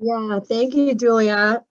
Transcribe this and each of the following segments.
Yeah, thank you, Julia.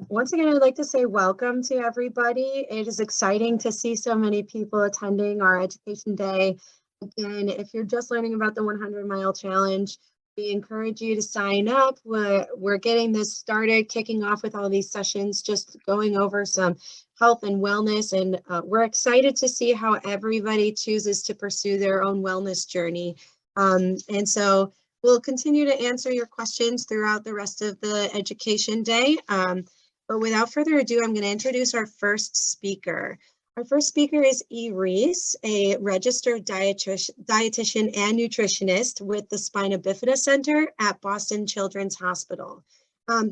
Once again, I'd like to say welcome to everybody. It is exciting to see so many people attending our education day. Again, if you're just learning about the 100-mile challenge, we encourage you to sign up. We're getting this started, kicking off with all these sessions, just going over some health and wellness. And we're excited to see how everybody chooses to pursue their own wellness journey. And so we'll continue to answer your questions throughout the rest of the education day. But without further ado, I'm going to introduce our first speaker. Our first speaker is Reese, a registered dietitian and nutritionist with the Spina Bifida Center at Boston Children's Hospital.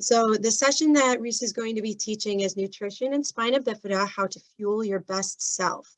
So the session that Reese is going to be teaching is Nutrition and Spina Bifida, How to Fuel Your Best Self.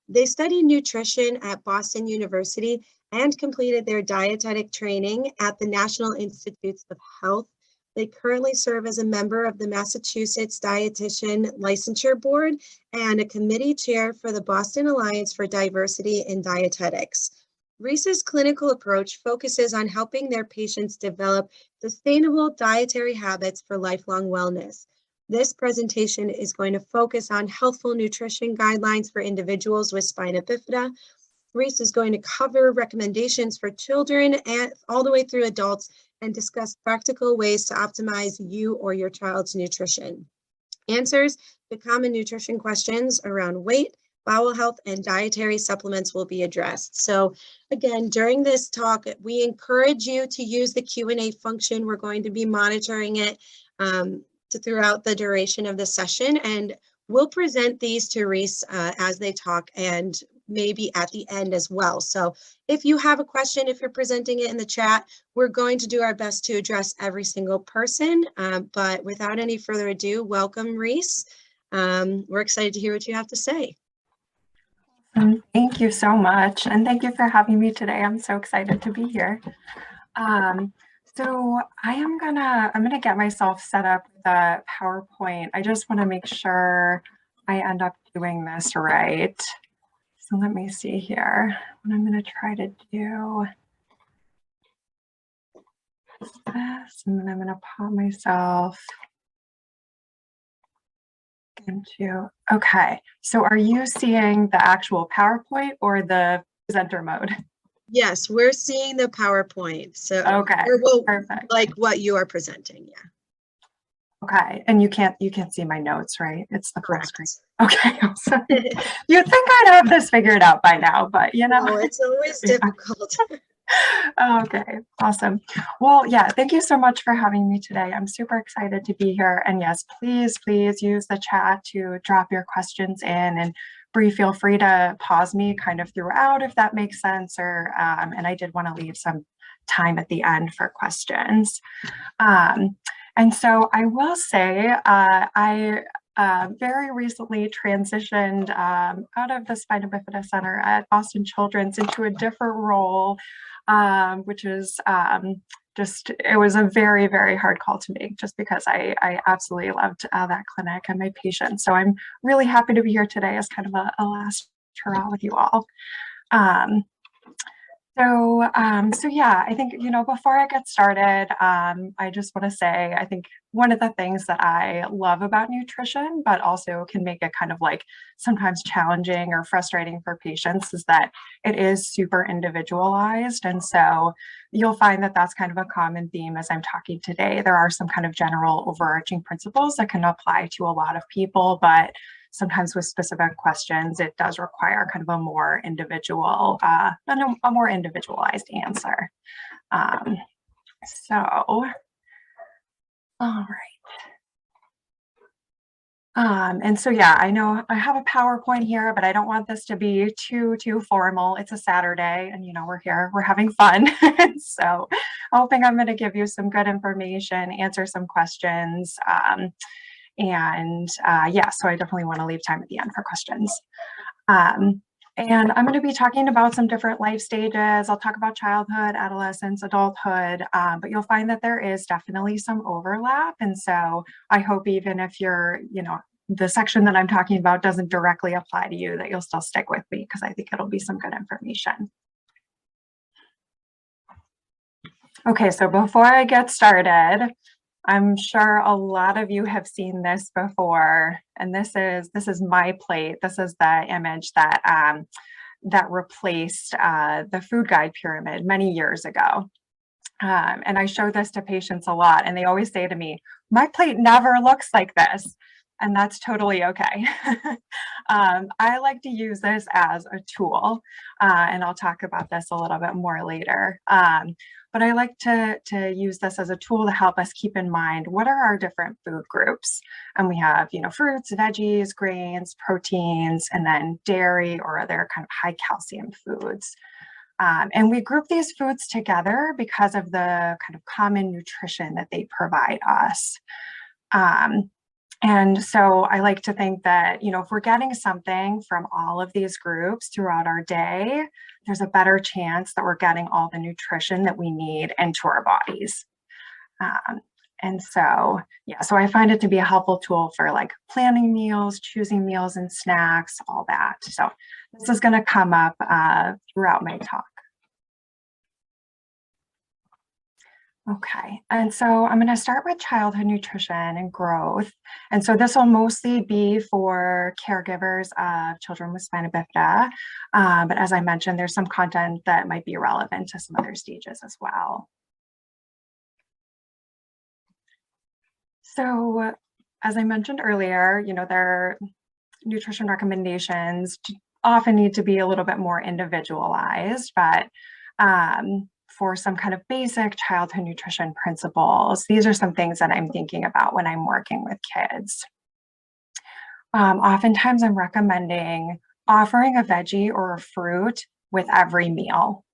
They studied nutrition at Boston University and completed their dietetic training at the National Institutes of Health. They currently serve as a member of the Massachusetts Dietitian Licensure Board and a committee chair for the Boston Alliance for Diversity in Dietetics. Reese's clinical approach focuses on helping their patients develop sustainable dietary habits for lifelong wellness. This presentation is going to focus on healthful nutrition guidelines for individuals with spina bifida. Reese is going to cover recommendations for children and all the way through adults and discuss practical ways to optimize you or your child's nutrition. Answers to common nutrition questions around weight, bowel health, and dietary supplements will be addressed. So again, during this talk, we encourage you to use the Q&A function. We're going to be monitoring it throughout the duration of the session, and we'll present these to Reese as they talk and maybe at the end as well. So if you have a question, if you're presenting it in the chat, we're going to do our best to address every single person. But without any further ado, welcome, Reese. We're excited to hear what you have to say. Thank you so much. And thank you for having me today. I'm so excited to be here. So I'm gonna get myself set up with a PowerPoint. I just want to make sure I end up doing this right. So let me see here. What I'm going to try to do is this, and then I'm going to pop myself into, okay. So are you seeing the actual PowerPoint or the presenter mode? Yes, we're seeing the PowerPoint. So okay, perfect. Like what you are presenting, yeah. Okay, and you can't see my notes, right? It's the full screen. Okay, awesome. You'd think I'd have this figured out by now, but you know. No, it's always difficult. Okay, awesome. Well, yeah, thank you so much for having me today. I'm super excited to be here. And yes, please use the chat to drop your questions in, and Bree, feel free to pause me kind of throughout if that makes sense, or and I did want to leave some time at the end for questions. And so I will say I very recently transitioned out of the Spina Bifida Center at Boston Children's into a different role, which is it was a very, very hard call to make, just because I absolutely loved that clinic and my patients. So I'm really happy to be here today as kind of a last hurrah with you all. So yeah, I think, before I get started, I just want to say, I think one of the things that I love about nutrition, but also can make it kind of like sometimes challenging or frustrating for patients, is that it is super individualized. And so you'll find that that's kind of a common theme as I'm talking today. There are some kind of general overarching principles that can apply to a lot of people, but sometimes with specific questions, it does require kind of a more individual, a more individualized answer. All right. And so, yeah, I know I have a PowerPoint here, but I don't want this to be too formal. It's a Saturday and, we're here, we're having fun. So hoping I'm going to give you some good information, answer some questions. Yeah, so I definitely want to leave time at the end for questions. And I'm going to be talking about some different life stages. I'll talk about childhood, adolescence, adulthood, but you'll find that there is definitely some overlap. And so I hope even if you're, the section that I'm talking about doesn't directly apply to you, that you'll still stick with me, because I think it'll be some good information. Okay, so before I get started, I'm sure a lot of you have seen this before, and this is my plate. This is the image that that replaced the food guide pyramid many years ago. And I show this to patients a lot, and they always say to me, "My plate never looks like this." And that's totally okay. I like to use this as a tool, and I'll talk about this a little bit more later. But I like to use this as a tool to help us keep in mind what are our different food groups. And we have, fruits, veggies, grains, proteins, and then dairy or other kind of high calcium foods. And we group these foods together because of the kind of common nutrition that they provide us. And so I like to think that, if we're getting something from all of these groups throughout our day, there's a better chance that we're getting all the nutrition that we need into our bodies. And so, so I find it to be a helpful tool for like planning meals, choosing meals and snacks, all that. So this is going to come up throughout my talk. Okay, and so I'm going to start with childhood nutrition and growth. And so this will mostly be for caregivers of children with spina bifida. But as I mentioned, there's some content that might be relevant to some other stages as well. So as I mentioned earlier, their nutrition recommendations often need to be a little bit more individualized, but for some kind of basic childhood nutrition principles, these are some things that I'm thinking about when I'm working with kids. Oftentimes I'm recommending offering a veggie or a fruit with every meal.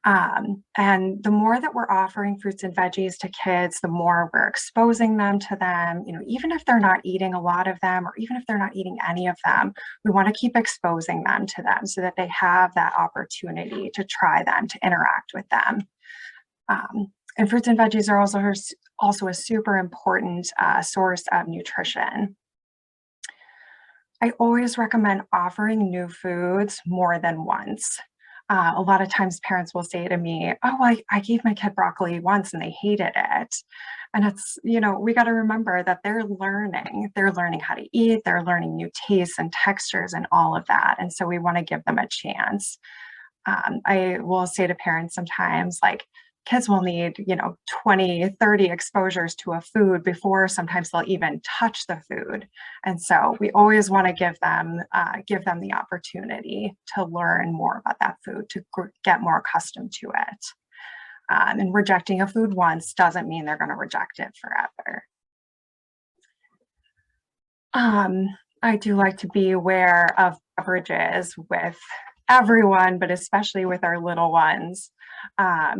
And the more that we're offering fruits and veggies to kids, the more we're exposing them to them, even if they're not eating a lot of them, or even if they're not eating any of them, we want to keep exposing them to them so that they have that opportunity to try them, to interact with them. And fruits and veggies are also a super important source of nutrition. I always recommend offering new foods more than once. A lot of times parents will say to me, "Oh, I gave my kid broccoli once and they hated it." And it's, we got to remember that they're learning. They're learning how to eat. They're learning new tastes and textures and all of that. And so we want to give them a chance. I will say to parents sometimes, like, kids will need, 20, 30 exposures to a food before sometimes they'll even touch the food. And so we always want to give them the opportunity to learn more about that food, to get more accustomed to it. And rejecting a food once doesn't mean they're going to reject it forever. I do like to be aware of beverages with everyone, but especially with our little ones.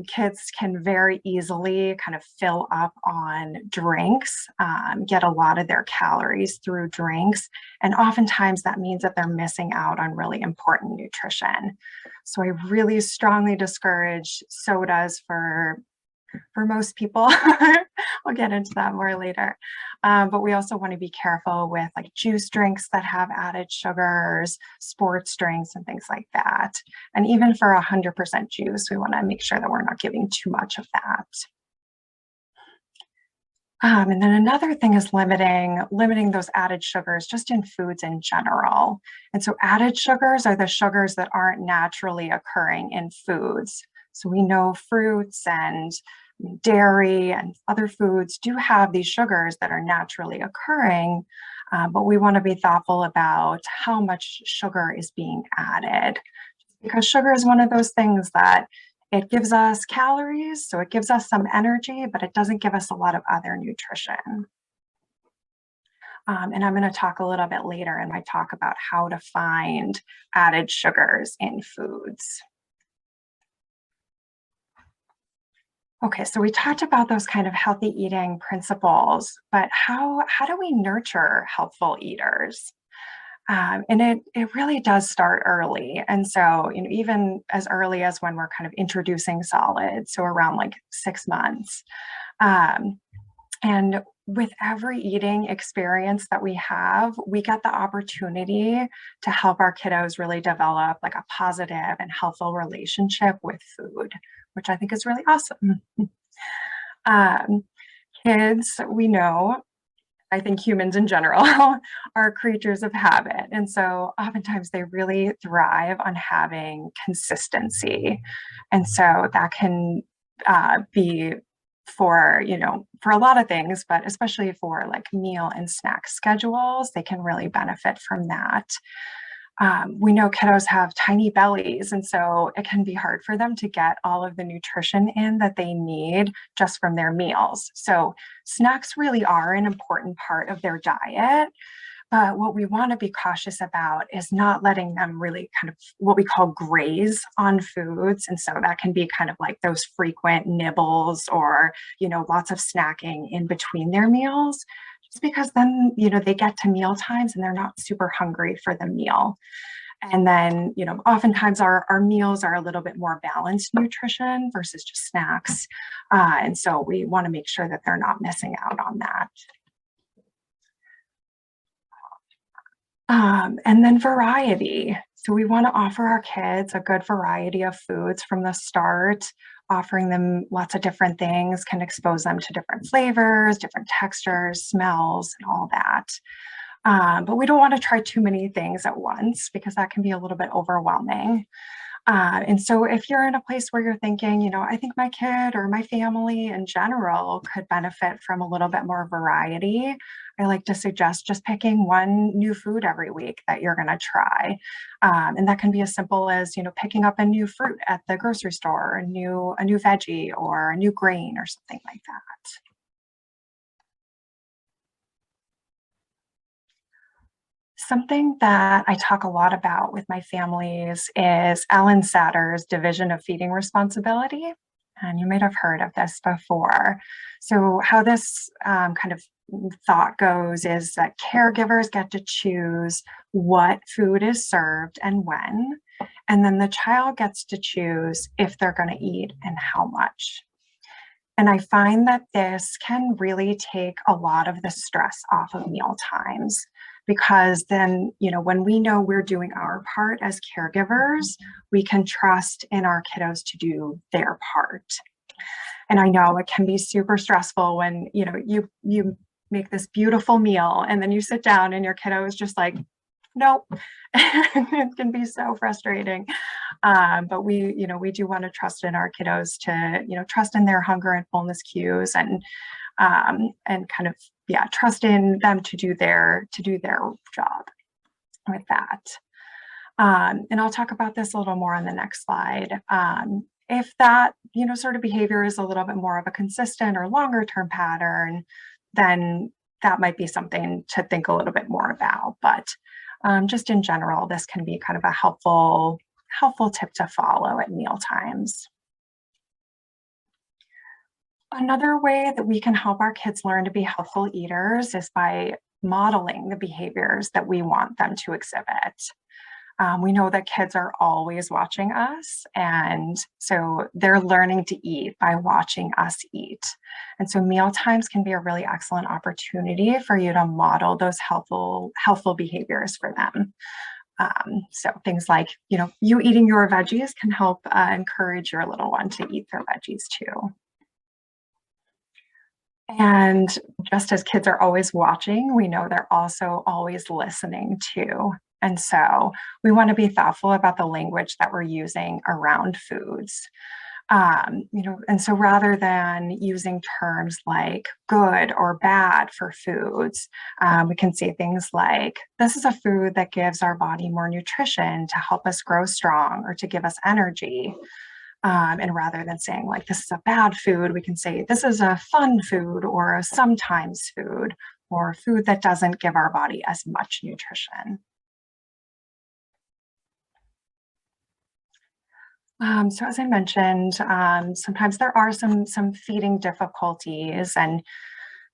Kids can very easily kind of fill up on drinks, get a lot of their calories through drinks, and oftentimes that means that they're missing out on really important nutrition. So I really strongly discourage sodas for most people. We'll get into that more later. But we also want to be careful with like juice drinks that have added sugars, sports drinks, and things like that. And even for 100% juice, we want to make sure that we're not giving too much of that. And then another thing is limiting those added sugars just in foods in general. And so added sugars are the sugars that aren't naturally occurring in foods. So we know fruits and dairy and other foods do have these sugars that are naturally occurring, but we want to be thoughtful about how much sugar is being added, because sugar is one of those things that it gives us calories, so it gives us some energy, but it doesn't give us a lot of other nutrition. And I'm going to talk a little bit later in my talk about how to find added sugars in foods. Okay, so we talked about those kind of healthy eating principles, but how do we nurture healthful eaters? And it really does start early. And so, even as early as when we're kind of introducing solids, so around like 6 months. And with every eating experience that we have, we get the opportunity to help our kiddos really develop like a positive and healthful relationship with food, which I think is really awesome. Kids, we know, I think humans in general are creatures of habit. And so oftentimes they really thrive on having consistency. And so that can be for, for a lot of things, but especially for like meal and snack schedules, they can really benefit from that. We know kiddos have tiny bellies, and so it can be hard for them to get all of the nutrition in that they need just from their meals. So snacks really are an important part of their diet. But what we want to be cautious about is not letting them really kind of what we call graze on foods. And so that can be kind of like those frequent nibbles or, lots of snacking in between their meals, just because then, they get to meal times and they're not super hungry for the meal. And then, oftentimes our meals are a little bit more balanced nutrition versus just snacks. And so we want to make sure that they're not missing out on that. And then variety. So we want to offer our kids a good variety of foods from the start. Offering them lots of different things can expose them to different flavors, different textures, smells, and all that. But we don't want to try too many things at once because that can be a little bit overwhelming. And so if you're in a place where you're thinking, I think my kid or my family in general could benefit from a little bit more variety, I like to suggest just picking one new food every week that you're going to try. And that can be as simple as, picking up a new fruit at the grocery store, a new veggie or a new grain or something like that. Something that I talk a lot about with my families is Ellen Satter's division of feeding responsibility. And you might have heard of this before. So how this kind of thought goes is that caregivers get to choose what food is served and when, and then the child gets to choose if they're going to eat and how much. And I find that this can really take a lot of the stress off of meal times because then, when we know we're doing our part as caregivers, we can trust in our kiddos to do their part. And I know it can be super stressful when, you make this beautiful meal and then you sit down and your kiddo is just like, nope. It can be so frustrating. But we do want to trust in our kiddos to, trust in their hunger and fullness cues and kind of, trust in them to do their job with that. And I'll talk about this a little more on the next slide. If that, sort of behavior is a little bit more of a consistent or longer term pattern, then that might be something to think a little bit more about. But just in general, this can be kind of a helpful tip to follow at meal times. Another way that we can help our kids learn to be healthful eaters is by modeling the behaviors that we want them to exhibit. We know that kids are always watching us, and so they're learning to eat by watching us eat. And so meal times can be a really excellent opportunity for you to model those helpful behaviors for them. So things like, you eating your veggies can help encourage your little one to eat their veggies too. And just as kids are always watching, we know they're also always listening too. And so we want to be thoughtful about the language that we're using around foods. And so rather than using terms like good or bad for foods, we can say things like, this is a food that gives our body more nutrition to help us grow strong or to give us energy. And rather than saying like, this is a bad food, we can say, this is a fun food or a sometimes food or food that doesn't give our body as much nutrition. So as I mentioned, sometimes there are some feeding difficulties, and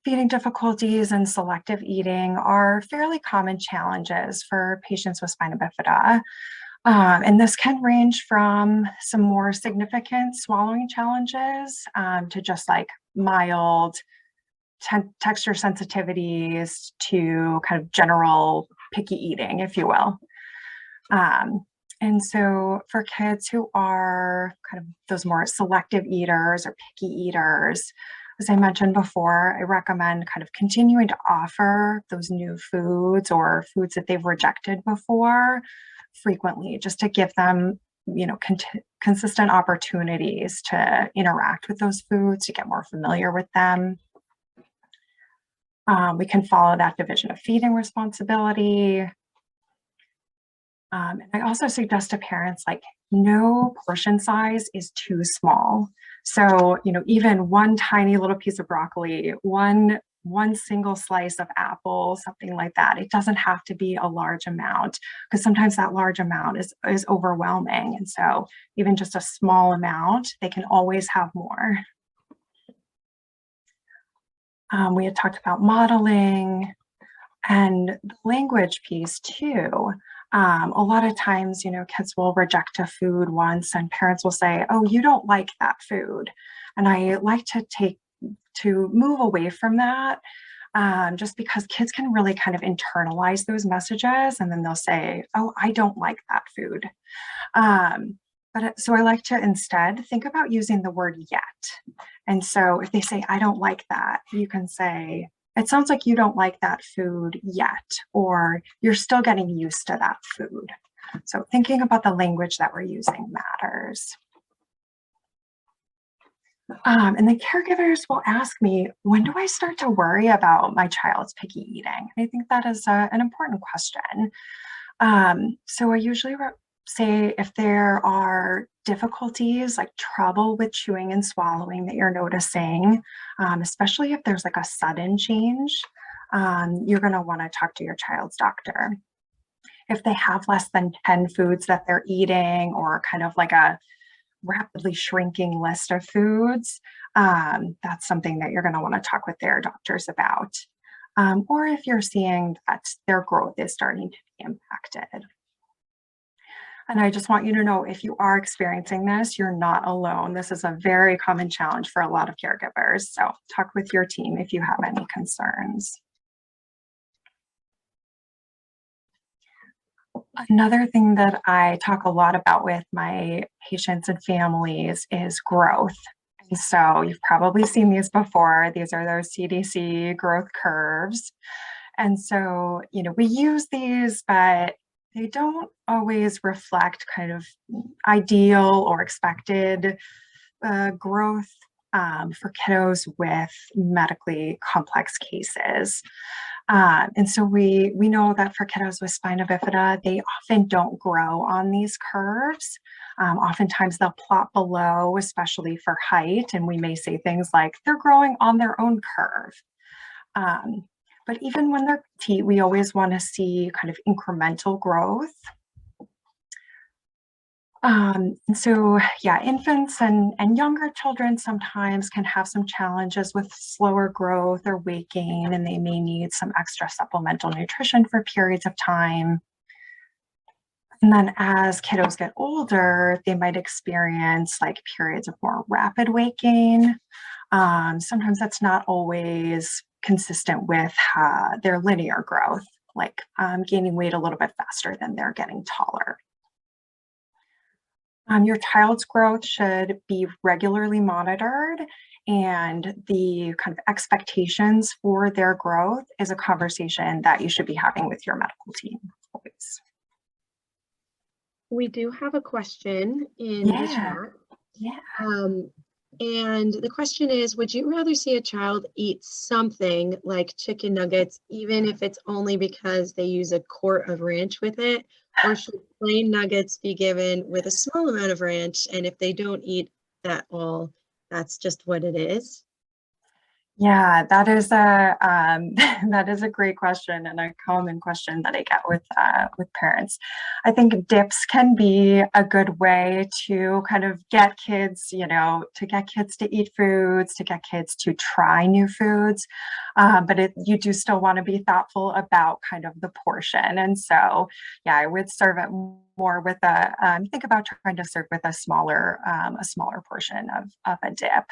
feeding difficulties and selective eating are fairly common challenges for patients with spina bifida. And this can range from some more significant swallowing challenges to just like mild texture sensitivities to kind of general picky eating, if you will. And so for kids who are kind of those more selective eaters or picky eaters, As I mentioned before, I recommend kind of continuing to offer those new foods or foods that they've rejected before frequently, just to give them, consistent opportunities to interact with those foods, to get more familiar with them. We can follow that division of feeding responsibility. And I also suggest to parents, like, no portion size is too small. So, even one tiny little piece of broccoli, one single slice of apple, something like that. It doesn't have to be a large amount, because sometimes that large amount is overwhelming. And so even just a small amount, they can always have more. We had talked about modeling and the language piece too. A lot of times, kids will reject a food once and parents will say, oh, you don't like that food. And I like to move away from that, just because kids can really kind of internalize those messages, and then they'll say, oh, I don't like that food. So I like to instead think about using the word yet. And so if they say, I don't like that, you can say, it sounds like you don't like that food yet, or you're still getting used to that food. So thinking about the language that we're using matters. And the caregivers will ask me, when do I start to worry about my child's picky eating? I think that is an important question. So I usually say if there are difficulties, like trouble with chewing and swallowing that you're noticing, especially if there's like a sudden change, you're going to want to talk to your child's doctor. If they have less than 10 foods that they're eating, or kind of like a rapidly shrinking list of foods, that's something that you're going to want to talk with their doctors about. Or if you're seeing that their growth is starting to be impacted. And I just want you to know, if you are experiencing this, you're not alone. This is a very common challenge for a lot of caregivers. So talk with your team if you have any concerns. Another thing that I talk a lot about with my patients and families is growth. And so you've probably seen these before. These are those CDC growth curves. And so, we use these, but they don't always reflect kind of ideal or expected growth for kiddos with medically complex cases. And so we know that for kiddos with spina bifida, they often don't grow on these curves. Oftentimes they'll plot below, especially for height, and we may say things like, they're growing on their own curve. But even when they're petite, we always want to see kind of incremental growth. And so, yeah, infants and younger children sometimes can have some challenges with slower growth or weight gain, and they may need some extra supplemental nutrition for periods of time. And then as kiddos get older, they might experience like periods of more rapid weight gain. Sometimes that's not always consistent with their linear growth, like gaining weight a little bit faster than they're getting taller. Your child's growth should be regularly monitored, and the kind of expectations for their growth is a conversation that you should be having with your medical team always. We do have a question in the chat. Yeah. And the question is, would you rather see a child eat something like chicken nuggets, even if it's only because they use a quart of ranch with it? Or should plain nuggets be given with a small amount of ranch? And if they don't eat that all, that's just what it is? Yeah, that is a that is a great question, and a common question that I get with parents. I think dips can be a good way to kind of get kids, to get kids to eat foods, to get kids to try new foods, but you do still want to be thoughtful about kind of the portion. And so, yeah, I would serve it more with think about trying to serve with a smaller portion of a dip.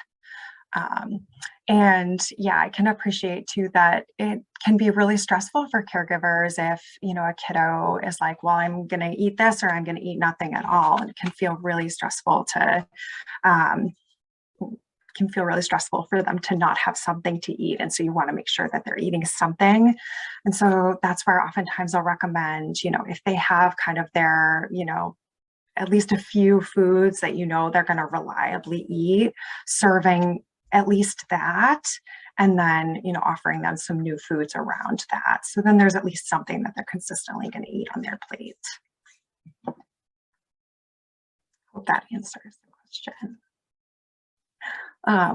And yeah, I can appreciate too that it can be really stressful for caregivers if, a kiddo is like, well, I'm going to eat this or I'm going to eat nothing at all. And it can feel really stressful to can feel really stressful for them to not have something to eat. And so you want to make sure that they're eating something. And so that's where oftentimes I'll recommend, if they have kind of their, at least a few foods that they're going to reliably eat, serving at least that, and then offering them some new foods around that. So then there's at least something that they're consistently going to eat on their plate. Hope that answers the question.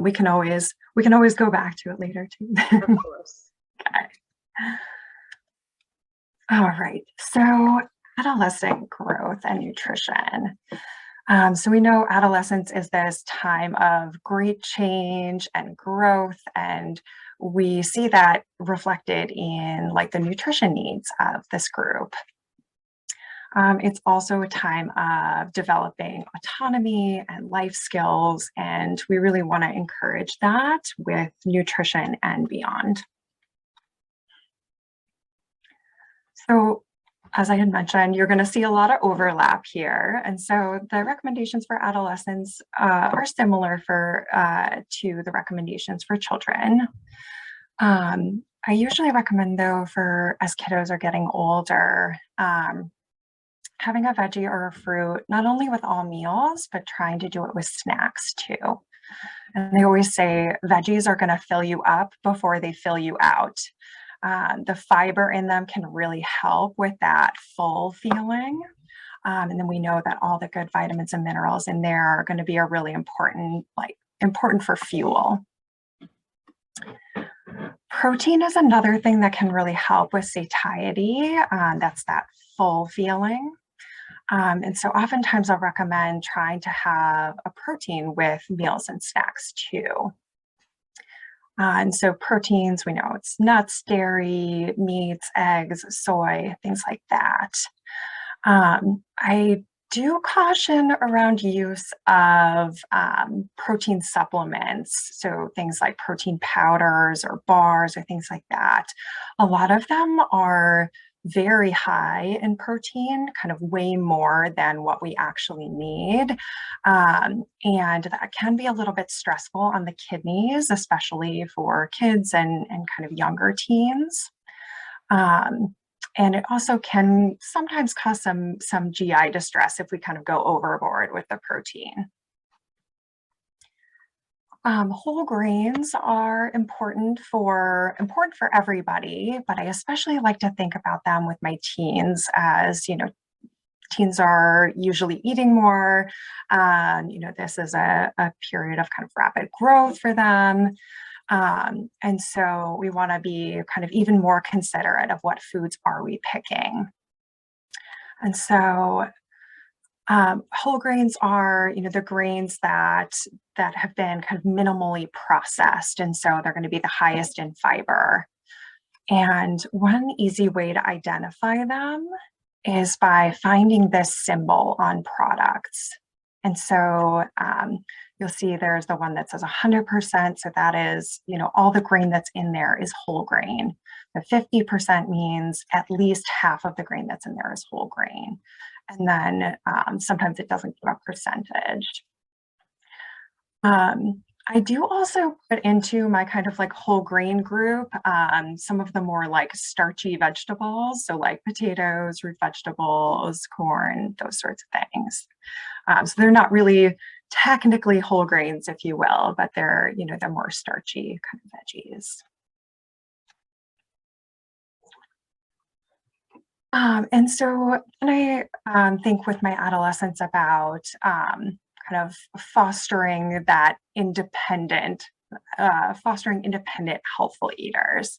We can always go back to it later too. Of course. Okay. All right. So adolescent growth and nutrition. So we know adolescence is this time of great change and growth, and we see that reflected in like the nutrition needs of this group. It's also a time of developing autonomy and life skills, and we really want to encourage that with nutrition and beyond. So, as I had mentioned, you're going to see a lot of overlap here. And so the recommendations for adolescents are similar to the recommendations for children. I usually recommend, though, for as kiddos are getting older, having a veggie or a fruit, not only with all meals, but trying to do it with snacks too. And they always say veggies are going to fill you up before they fill you out. The fiber in them can really help with that full feeling. And then we know that all the good vitamins and minerals in there are going to be a really important for fuel. Protein is another thing that can really help with satiety. That's that full feeling. And so oftentimes I'll recommend trying to have a protein with meals and snacks too. And so proteins, we know it's nuts, dairy, meats, eggs, soy, things like that. I do caution around use of protein supplements, so things like protein powders or bars or things like that. A lot of them are very high in protein, kind of way more than what we actually need. And that can be a little bit stressful on the kidneys, especially for kids and kind of younger teens. And it also can sometimes cause some GI distress if we kind of go overboard with the protein. Whole grains are important for everybody, but I especially like to think about them with my teens, as teens are usually eating more. This is a period of kind of rapid growth for them. And so we want to be kind of even more considerate of what foods are we picking. And so whole grains are, the grains that have been kind of minimally processed. And so they're going to be the highest in fiber. And one easy way to identify them is by finding this symbol on products. And so you'll see there's the one that says 100%. So that is, all the grain that's in there is whole grain. The 50% means at least half of the grain that's in there is whole grain. And then sometimes it doesn't give a percentage. I do also put into my kind of like whole grain group some of the more like starchy vegetables, so like potatoes, root vegetables, corn, those sorts of things. So they're not really technically whole grains, if you will, but they're they're more starchy kind of veggies. And so when I think with my adolescents about kind of fostering independent healthful eaters,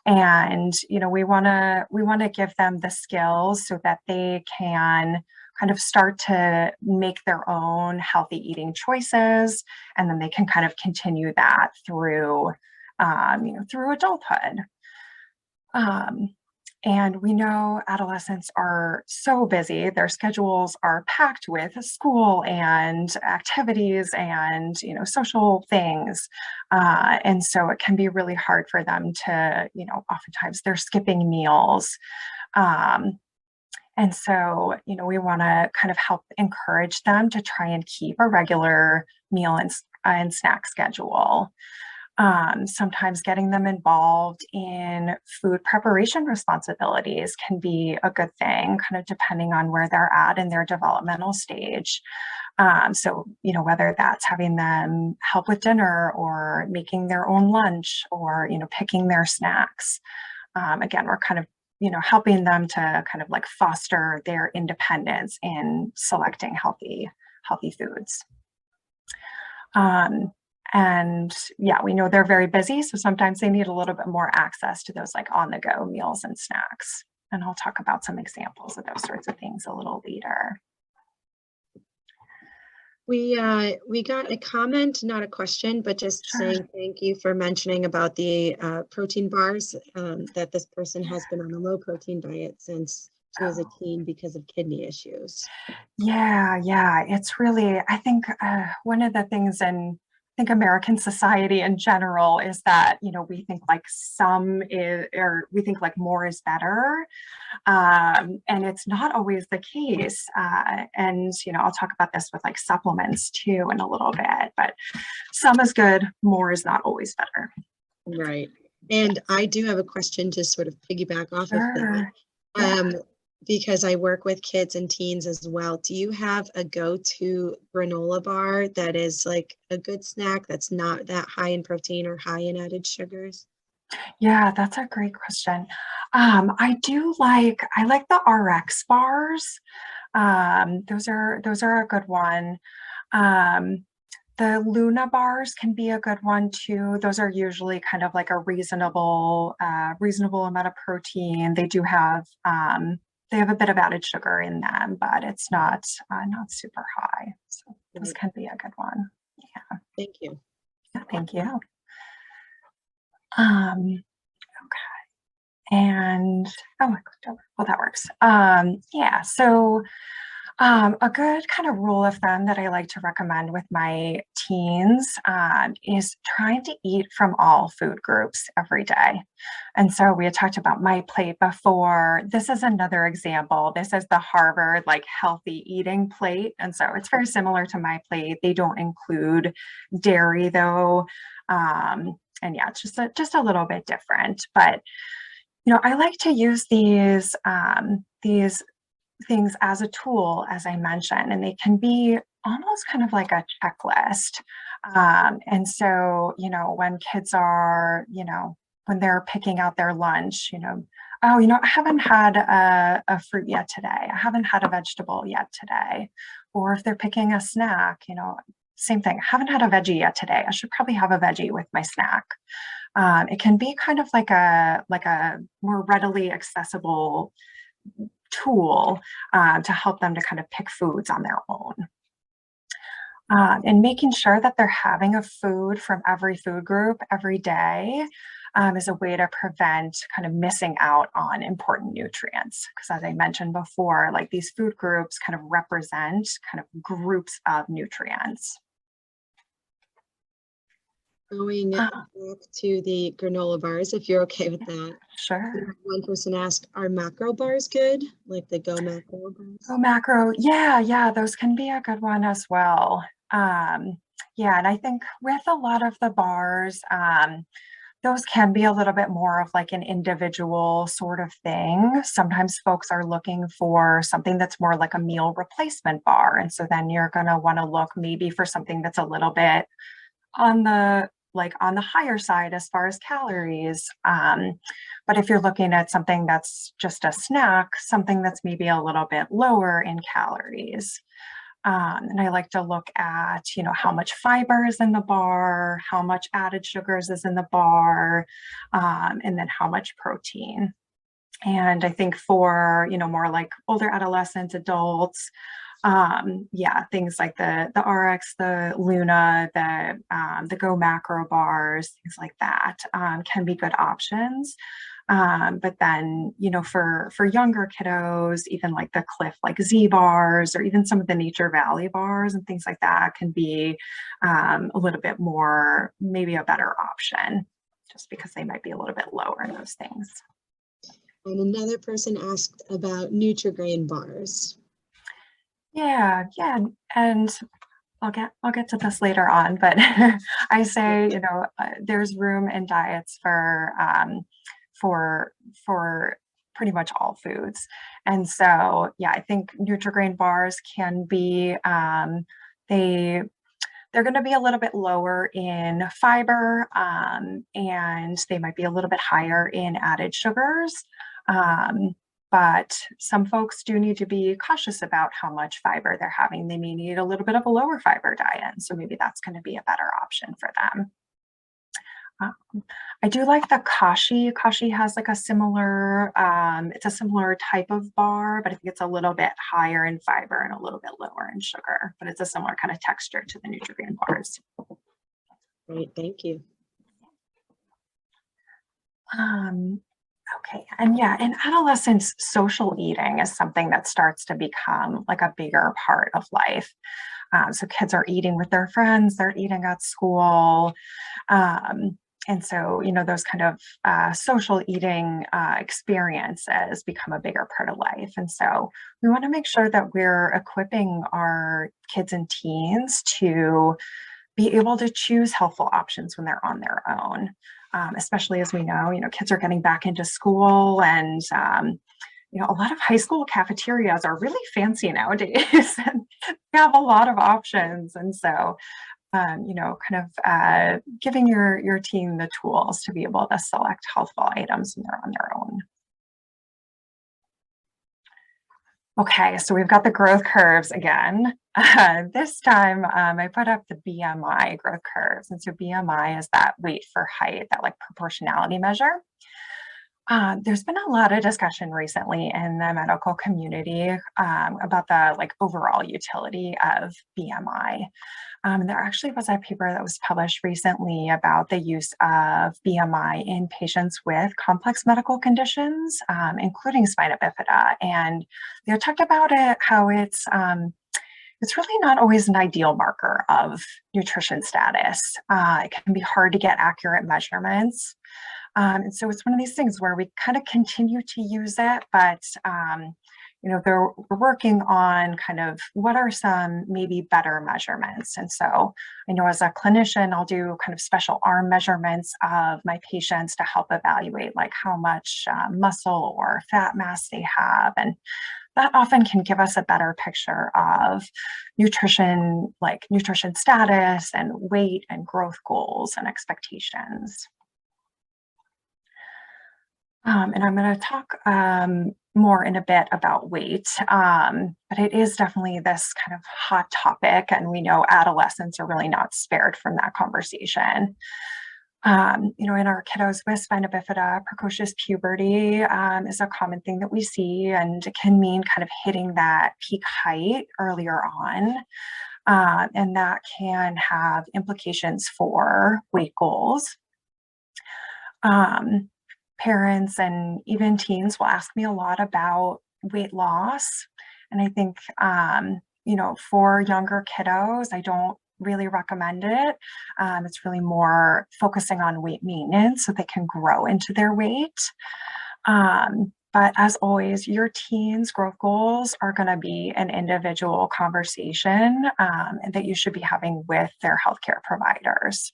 and we want to give them the skills so that they can kind of start to make their own healthy eating choices, and then they can kind of continue that through through adulthood. And we know adolescents are so busy. Their schedules are packed with school and activities and, social things. And so it can be really hard for them to, oftentimes they're skipping meals. And so, we want to kind of help encourage them to try and keep a regular meal and and snack schedule. Sometimes getting them involved in food preparation responsibilities can be a good thing, kind of depending on where they're at in their developmental stage. So, whether that's having them help with dinner or making their own lunch or, picking their snacks. Again, we're kind of, helping them to kind of like foster their independence in selecting healthy foods. And yeah, we know they're very busy, so sometimes they need a little bit more access to those like on-the-go meals and snacks. And I'll talk about some examples of those sorts of things a little later. We got a comment, not a question, but just Sure. saying thank you for mentioning about the protein bars, that this person has been on a low protein diet since she was a teen because of kidney issues. Yeah, it's really, I think one of the things in American society in general is that, we think like we think like more is better. And it's not always the case. And, I'll talk about this with like supplements too in a little bit, but some is good, more is not always better. Right. And I do have a question to sort of piggyback off of that. Yeah. Because I work with kids and teens as well. Do you have a go-to granola bar that is like a good snack that's not that high in protein or high in added sugars? Yeah, that's a great question. I like the RX bars. Those are a good one. The Luna bars can be a good one too. Those are usually kind of like a reasonable amount of protein. They do have they have a bit of added sugar in them, but it's not super high. So those can be a good one. Yeah. Thank you. Yeah, thank you. Okay. And oh, I clicked over. Well, that works. Yeah. So a good kind of rule of thumb that I like to recommend with my teens is trying to eat from all food groups every day. And so we had talked about My Plate before. This is another example. This is the Harvard like healthy eating plate. And so it's very similar to My Plate. They don't include dairy though. And yeah, it's just a little bit different. But I like to use these things as a tool, as I mentioned, and they can be almost kind of like a checklist. And so, when kids are, when they're picking out their lunch, oh, I haven't had a fruit yet today. I haven't had a vegetable yet today. Or if they're picking a snack, same thing. I haven't had a veggie yet today. I should probably have a veggie with my snack. It can be kind of like a more readily accessible tool to help them to kind of pick foods on their own. And making sure that they're having a food from every food group every day is a way to prevent kind of missing out on important nutrients. Because as I mentioned before, like these food groups kind of represent kind of groups of nutrients. Going back to the granola bars, if you're okay with that. Sure. One person asked, are macro bars good? Like the Go Macro bars? Go Macro, yeah, those can be a good one as well. Yeah, and I think with a lot of the bars, those can be a little bit more of like an individual sort of thing. Sometimes folks are looking for something that's more like a meal replacement bar. And so then you're going to want to look maybe for something that's a little bit on the higher side as far as calories. But if you're looking at something that's just a snack, something that's maybe a little bit lower in calories. And I like to look at, how much fiber is in the bar, how much added sugars is in the bar, and then how much protein. And I think for, more like older adolescents, adults, things like the RX, the Luna, the Go Macro bars, things like that can be good options. But then, for younger kiddos, even like the Cliff, like Z bars, or even some of the Nature Valley bars and things like that can be a little bit more, maybe a better option, just because they might be a little bit lower in those things. And another person asked about Nutri-Grain bars. Yeah. And I'll get to this later on, but I say, you know, there's room in diets for pretty much all foods. And so, yeah, I think Nutri-Grain bars can be, they're going to be a little bit lower in fiber, and they might be a little bit higher in added sugars. But some folks do need to be cautious about how much fiber they're having. They may need a little bit of a lower fiber diet. So maybe that's going to be a better option for them. I do like the Kashi. Kashi has like a similar, it's a similar type of bar, but I think it's a little bit higher in fiber and a little bit lower in sugar, but it's a similar kind of texture to the Nutri-Grain bars. Great, thank you. Okay, and yeah, in adolescence, social eating is something that starts to become like a bigger part of life. So kids are eating with their friends, they're eating at school. And so, you know, those kind of social eating experiences become a bigger part of life. And so we want to make sure that we're equipping our kids and teens to be able to choose healthful options when they're on their own. Especially as we know, you know, kids are getting back into school, and you know, a lot of high school cafeterias are really fancy nowadays and they have a lot of options. And so, you know, kind of giving your teen the tools to be able to select healthful items when they're on their own. Okay, so we've got the growth curves again. This time I put up the BMI growth curves. And so BMI is that weight for height, that like proportionality measure. There's been a lot of discussion recently in the medical community about the like overall utility of BMI. There actually was a paper that was published recently about the use of BMI in patients with complex medical conditions, including spina bifida. And they talked about it, how it's really not always an ideal marker of nutrition status. It can be hard to get accurate measurements. And so it's one of these things where we kind of continue to use it, but you know, we're working on kind of what are some maybe better measurements. And so I know as a clinician, I'll do kind of special arm measurements of my patients to help evaluate like how much muscle or fat mass they have. And that often can give us a better picture of nutrition, like nutrition status and weight and growth goals and expectations. And I'm going to talk more in a bit about weight, but it is definitely this kind of hot topic, and we know adolescents are really not spared from that conversation. You know, in our kiddos with spina bifida, precocious puberty is a common thing that we see, and it can mean kind of hitting that peak height earlier on. And that can have implications for weight goals. Parents and even teens will ask me a lot about weight loss. And I think, you know, for younger kiddos, I don't really recommend it. It's really more focusing on weight maintenance so they can grow into their weight. But as always, your teens' growth goals are going to be an individual conversation that you should be having with their healthcare providers.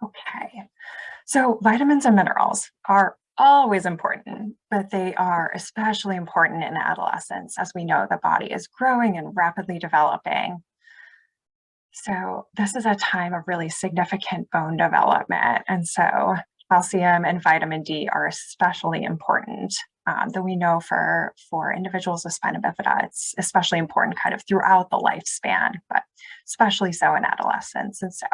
Okay, so vitamins and minerals are always important, but they are especially important in adolescence. As we know, the body is growing and rapidly developing. So this is a time of really significant bone development. And so calcium and vitamin D are especially important. Though we know for individuals with spina bifida, it's especially important kind of throughout the lifespan, but especially so in adolescence. And so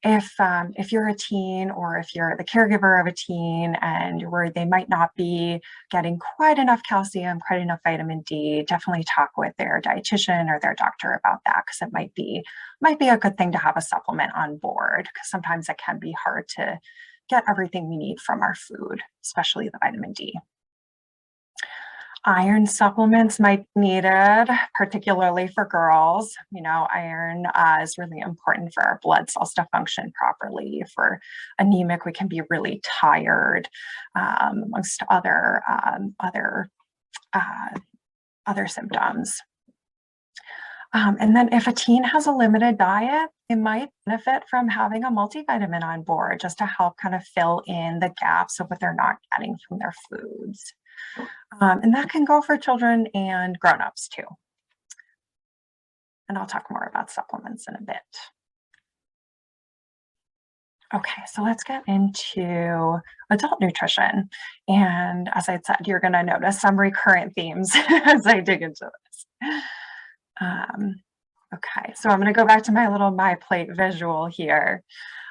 if you're a teen, or if you're the caregiver of a teen and you're worried they might not be getting quite enough calcium, quite enough vitamin D, definitely talk with their dietitian or their doctor about that, because it might be a good thing to have a supplement on board, because sometimes it can be hard to get everything we need from our food, especially the vitamin D. Iron supplements might be needed, particularly for girls. You know, iron is really important for our blood cells to function properly. If we're anemic, we can be really tired, amongst other other symptoms. And then if a teen has a limited diet, they might benefit from having a multivitamin on board just to help kind of fill in the gaps of what they're not getting from their foods. And that can go for children and grown-ups too. And I'll talk more about supplements in a bit. Okay, so let's get into adult nutrition. And as I said, you're going to notice some recurrent themes as I dig into this. Okay, so I'm going to go back to my little My Plate visual here.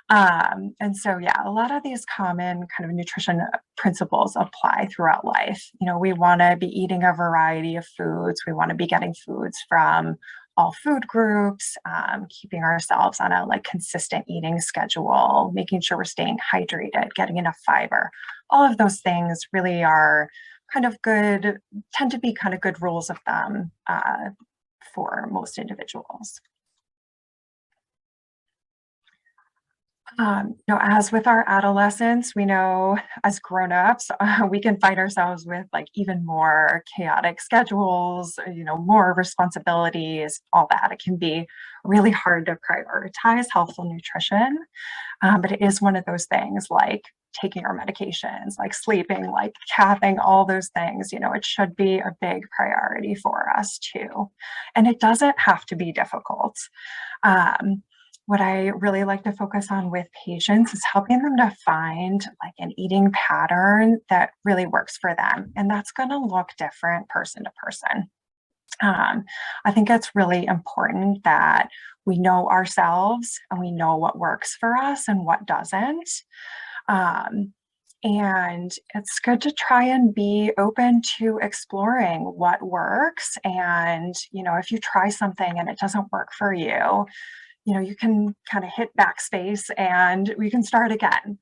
And so, yeah, a lot of these common kind of nutrition principles apply throughout life. You know, we want to be eating a variety of foods. We want to be getting foods from all food groups, keeping ourselves on a consistent eating schedule, making sure we're staying hydrated, getting enough fiber. All of those things really are kind of good, tend to be kind of good rules of thumb for most individuals. As with our adolescents, we know as grown-ups, we can find ourselves with even more chaotic schedules, more responsibilities, all that. It can be really hard to prioritize healthful nutrition, but it is one of those things like taking our medications, like sleeping, like caffeine, all those things, it should be a big priority for us too. And it doesn't have to be difficult. What I really like to focus on with patients is helping them to find an eating pattern that really works for them. And that's going to look different person to person. I think it's really important that we know ourselves and we know what works for us and what doesn't. And it's good to try and be open to exploring what works. And, if you try something and it doesn't work for you, you can kind of hit backspace and we can start again.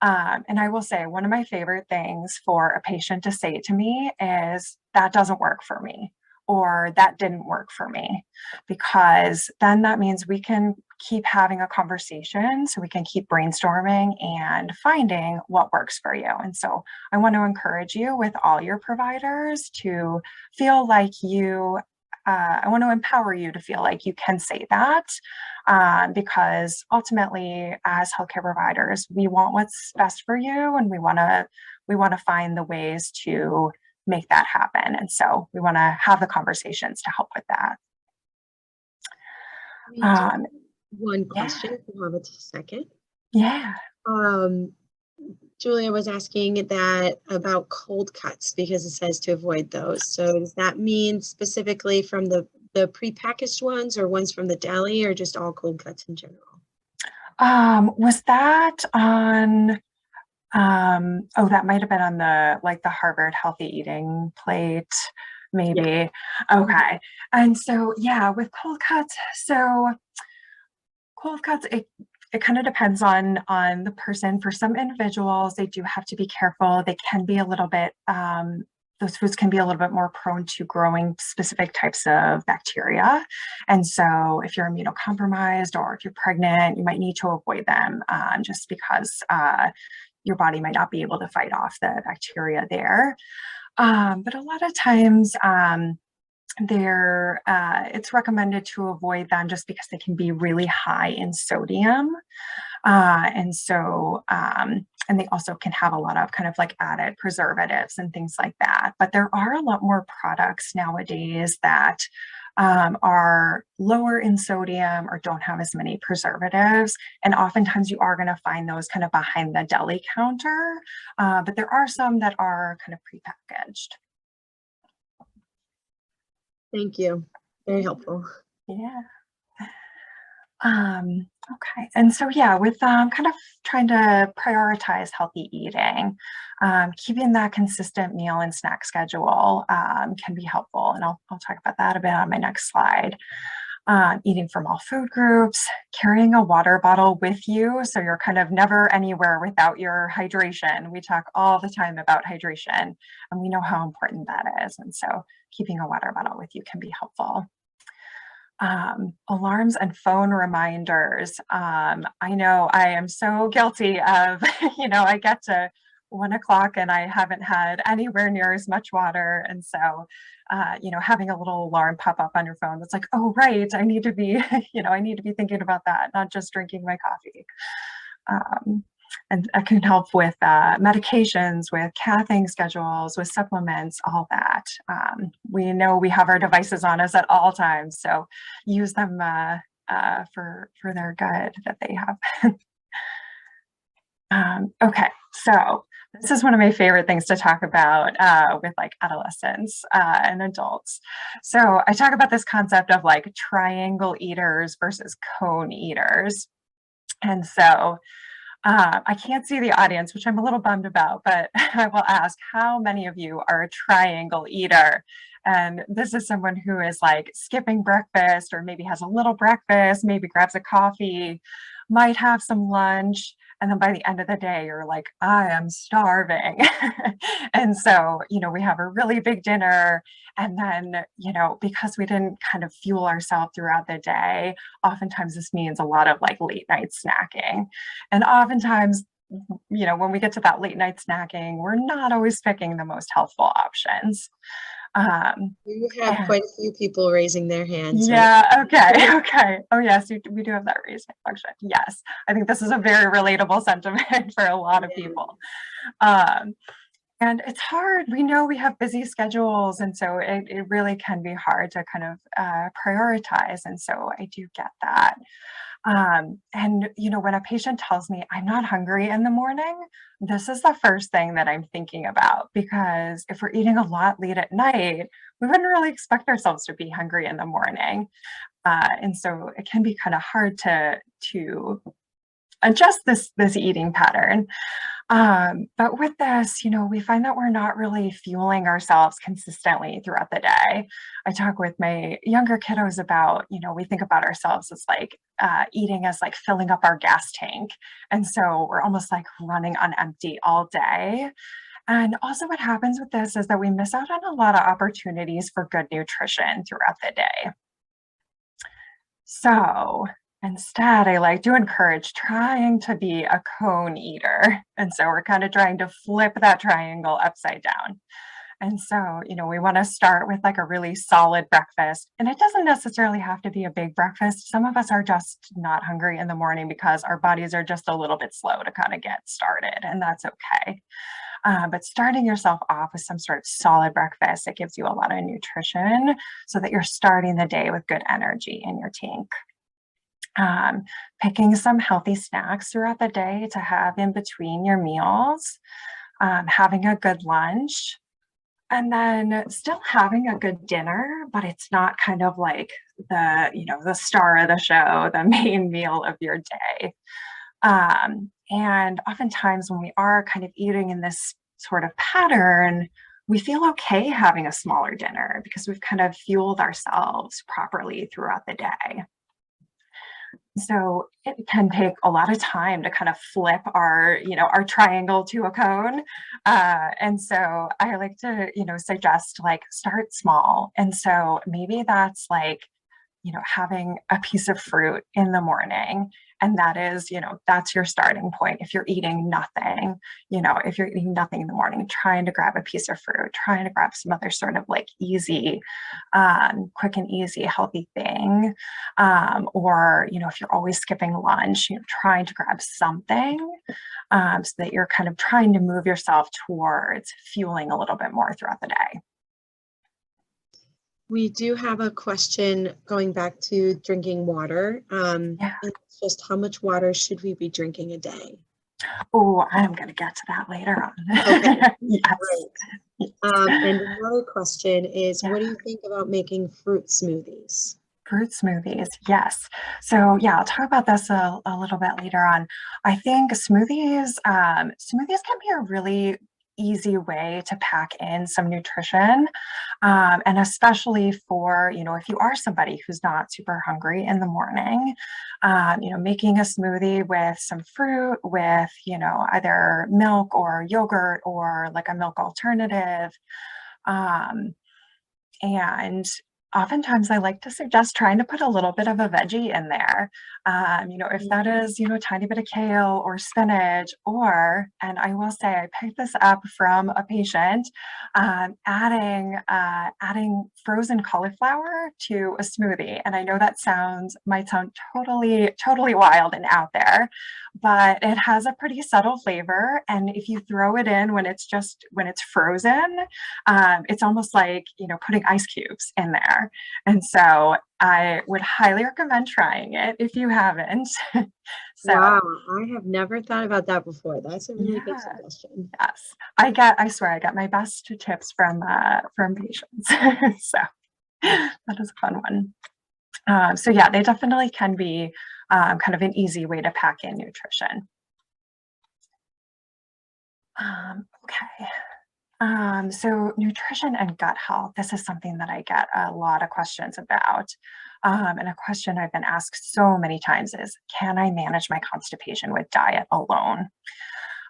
And I will say one of my favorite things for a patient to say to me is that doesn't work for me, or that didn't work for me, because then that means we can keep having a conversation, so we can keep brainstorming and finding what works for you. And so I want to encourage you with all your providers to feel like I want to empower you to feel like you can say that, because ultimately, as healthcare providers, we want what's best for you, and we want to find the ways to make that happen. And so we want to have the conversations to help with that. One question, if you have a second. Yeah. Julia was asking that about cold cuts because it says to avoid those. So does that mean specifically from the prepackaged ones or ones from the deli, or just all cold cuts in general? Was that on, that might have been on the Harvard Healthy Eating plate, maybe. Yeah. Okay. And so, yeah, with cold cuts, it kind of depends on the person. For some individuals, they do have to be careful. They can be a little bit, those foods can be a little bit more prone to growing specific types of bacteria. And so if you're immunocompromised or if you're pregnant, you might need to avoid them just because your body might not be able to fight off the bacteria there. But a lot of times, it's recommended to avoid them just because they can be really high in sodium. And they also can have a lot of kind of added preservatives and things like that. But there are a lot more products nowadays that are lower in sodium or don't have as many preservatives. And oftentimes you are going to find those kind of behind the deli counter. But there are some that are kind of prepackaged. Thank you. Very helpful. Yeah. Okay. And so, yeah, with kind of trying to prioritize healthy eating, keeping that consistent meal and snack schedule can be helpful. And I'll talk about that a bit on my next slide. Eating from all food groups, carrying a water bottle with you, so you're kind of never anywhere without your hydration. We talk all the time about hydration, and we know how important that is. And so keeping a water bottle with you can be helpful. Alarms and phone reminders. I know I am so guilty of, I get to 1 o'clock and I haven't had anywhere near as much water. And so, having a little alarm pop up on your phone that's like, oh, right, I need to be, I need to be thinking about that, not just drinking my coffee. And that can help with medications, with caffeine schedules, with supplements, all that. We know we have our devices on us at all times, so use them for their good that they have. Okay, so this is one of my favorite things to talk about with like adolescents and adults. So I talk about this concept of like triangle eaters versus cone eaters. And so I can't see the audience, which I'm a little bummed about, but I will ask, how many of you are a triangle eater? And this is someone who is like skipping breakfast, or maybe has a little breakfast, maybe grabs a coffee, might have some lunch, and then by the end of the day, you're like, I am starving. And so, we have a really big dinner. And then, because we didn't kind of fuel ourselves throughout the day, oftentimes this means a lot of like late night snacking. And oftentimes, when we get to that late night snacking, we're not always picking the most healthful options. You have quite a few people raising their hands. Yeah, right? Okay. Oh, yes, we do have that raise hand function. Yes, I think this is a very relatable sentiment for a lot of people. And it's hard. We know we have busy schedules, and so it really can be hard to kind of prioritize. And so I do get that. And when a patient tells me I'm not hungry in the morning, this is the first thing that I'm thinking about, because if we're eating a lot late at night, we wouldn't really expect ourselves to be hungry in the morning. And so it can be kind of hard to adjust this eating pattern. But with this, we find that we're not really fueling ourselves consistently throughout the day. I talk with my younger kiddos about, we think about ourselves as like eating as like filling up our gas tank. And so we're almost like running on empty all day. And also what happens with this is that we miss out on a lot of opportunities for good nutrition throughout the day. So instead, I like to encourage trying to be a cone eater. And so we're kind of trying to flip that triangle upside down. And so, we want to start with like a really solid breakfast. And it doesn't necessarily have to be a big breakfast. Some of us are just not hungry in the morning because our bodies are just a little bit slow to kind of get started, and that's okay. But starting yourself off with some sort of solid breakfast, it gives you a lot of nutrition so that you're starting the day with good energy in your tank. Picking some healthy snacks throughout the day to have in between your meals, having a good lunch, and then still having a good dinner, but it's not kind of like the star of the show, the main meal of your day. And oftentimes when we are kind of eating in this sort of pattern, we feel okay having a smaller dinner because we've kind of fueled ourselves properly throughout the day. So it can take a lot of time to kind of flip our triangle to a cone. And so I like to, suggest like start small. And so maybe that's like, having a piece of fruit in the morning. And that is, that's your starting point. If you're eating nothing, if you're eating nothing in the morning, trying to grab a piece of fruit, trying to grab some other sort of like easy, quick and easy, healthy thing. Or, if you're always skipping lunch, trying to grab something so that you're kind of trying to move yourself towards fueling a little bit more throughout the day. We do have a question going back to drinking water. It's just how much water should we be drinking a day? Oh, I'm going to get to that later on. Okay. Yes. Great. And another question is, what do you think about making fruit smoothies? Fruit smoothies, yes. So I'll talk about this a little bit later on. I think smoothies can be a really easy way to pack in some nutrition. And especially for, if you are somebody who's not super hungry in the morning, making a smoothie with some fruit, with, either milk or yogurt or like a milk alternative. And oftentimes I like to suggest trying to put a little bit of a veggie in there. If that is, a tiny bit of kale or spinach, or, and I will say I picked this up from a patient, adding frozen cauliflower to a smoothie. And I know that might sound totally wild and out there, but it has a pretty subtle flavor. And if you throw it in when it's frozen, it's almost like, putting ice cubes in there. And so I would highly recommend trying it if you haven't. Wow, I have never thought about that before. That's a really good Yeah, suggestion. yes, I swear I got my best tips from patients. So that is a fun one. So yeah, they definitely can be kind of an easy way to pack in nutrition. Okay. So nutrition and gut health, this is something that I get a lot of questions about. And a question I've been asked so many times is, can I manage my constipation with diet alone?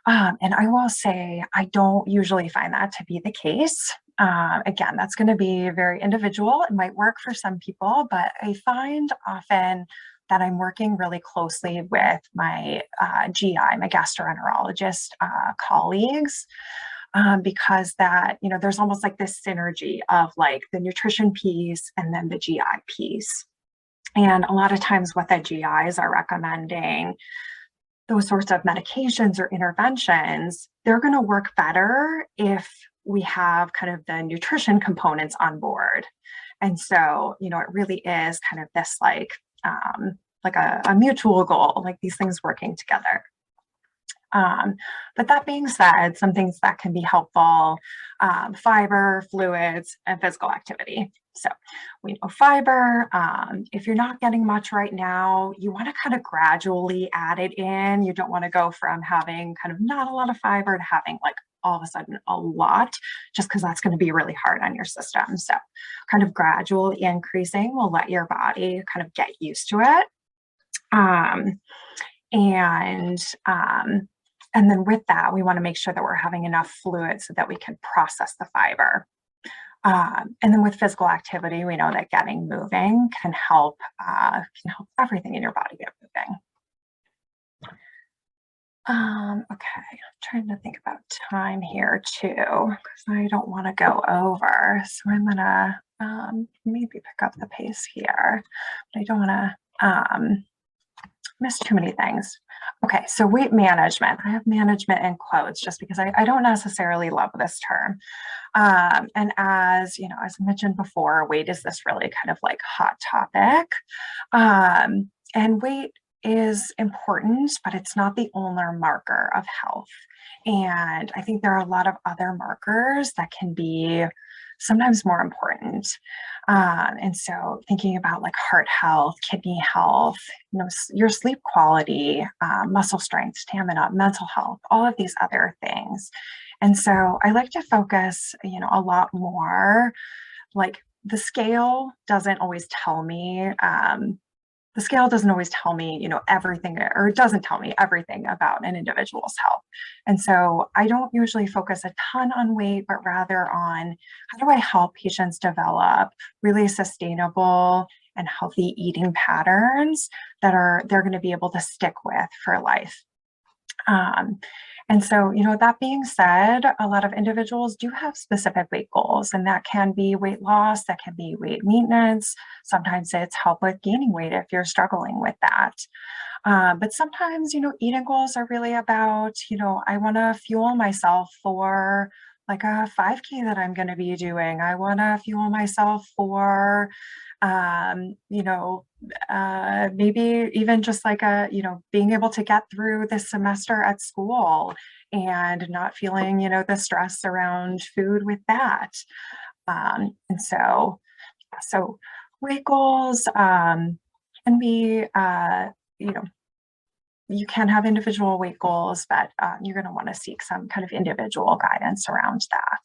And I will say, I don't usually find that to be the case. Again, that's going to be very individual. It might work for some people, but I find often that I'm working really closely with my GI, my gastroenterologist colleagues, because there's almost like this synergy of like the nutrition piece and then the GI piece. And a lot of times what the GIs are recommending, those sorts of medications or interventions, they're going to work better if we have kind of the nutrition components on board. And so, it really is kind of this like a mutual goal, like these things working together. But that being said, some things that can be helpful, fiber, fluids, and physical activity. So we know fiber, if you're not getting much right now, you want to kind of gradually add it in. You don't want to go from having kind of not a lot of fiber to having like all of a sudden a lot, just because that's going to be really hard on your system. So kind of gradually increasing will let your body kind of get used to it. And then with that, we want to make sure that we're having enough fluid so that we can process the fiber. And then with physical activity, we know that getting moving can help everything in your body get moving. Okay, I'm trying to think about time here too, because I don't want to go over. So I'm gonna maybe pick up the pace here, but I don't want to miss too many things. Okay, so weight management. I have management in quotes just because I don't necessarily love this term. And as I mentioned before, weight is this really kind of like hot topic. And weight is important, but it's not the only marker of health. And I think there are a lot of other markers that can be sometimes more important. And so thinking about like heart health, kidney health, your sleep quality, muscle strength, stamina, mental health, all of these other things. And so I like to focus, a lot more, like the scale doesn't always tell me, everything, or it doesn't tell me everything about an individual's health. And so I don't usually focus a ton on weight, but rather on how do I help patients develop really sustainable and healthy eating patterns that they're going to be able to stick with for life. And so, that being said, a lot of individuals do have specific weight goals, and that can be weight loss, that can be weight maintenance. Sometimes it's help with gaining weight if you're struggling with that. But sometimes, eating goals are really about, I want to fuel myself for like a 5K that I'm going to be doing. I want to fuel myself for, maybe even just like being able to get through this semester at school and not feeling, the stress around food with that. And so weight goals can be, you can have individual weight goals, but you're going to want to seek some kind of individual guidance around that.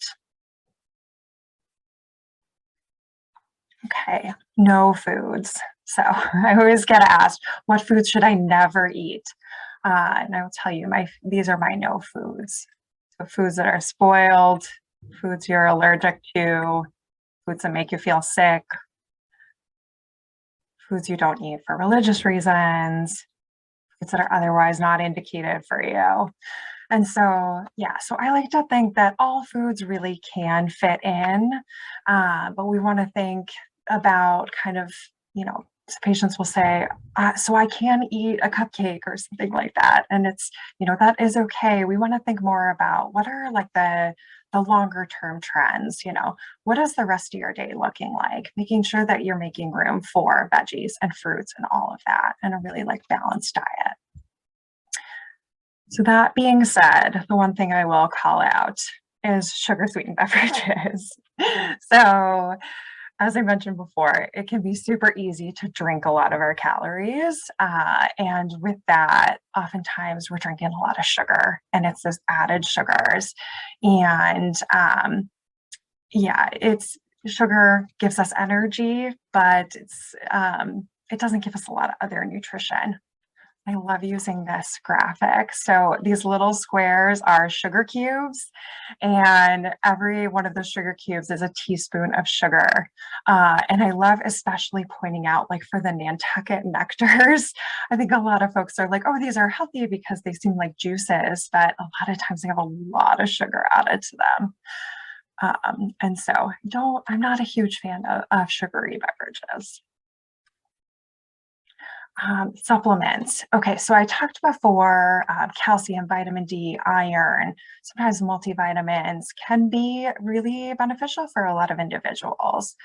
Okay, no foods. So I always get asked, what foods should I never eat? And I will tell you, these are my no foods. So foods that are spoiled, foods you're allergic to, foods that make you feel sick, foods you don't eat for religious reasons, foods that are otherwise not indicated for you. And so, yeah, so I like to think that all foods really can fit in, but we want to think about kind of, patients will say, so I can eat a cupcake or something like that. And it's, that is okay. We want to think more about what are like the longer term trends, what is the rest of your day looking like? Making sure that you're making room for veggies and fruits and all of that and a really like balanced diet. So that being said, the one thing I will call out is sugar sweetened beverages. So as I mentioned before, it can be super easy to drink a lot of our calories. And with that, oftentimes we're drinking a lot of sugar and it's those added sugars. And it's sugar gives us energy, but it doesn't give us a lot of other nutrition. I love using this graphic. So these little squares are sugar cubes, and every one of those sugar cubes is a teaspoon of sugar. And I love especially pointing out, like for the Nantucket nectars, I think a lot of folks are like, oh, these are healthy because they seem like juices, but a lot of times they have a lot of sugar added to them. And so I'm not a huge fan of sugary beverages. Supplements. Okay, so I talked before, calcium, vitamin D, iron, sometimes multivitamins can be really beneficial for a lot of individuals,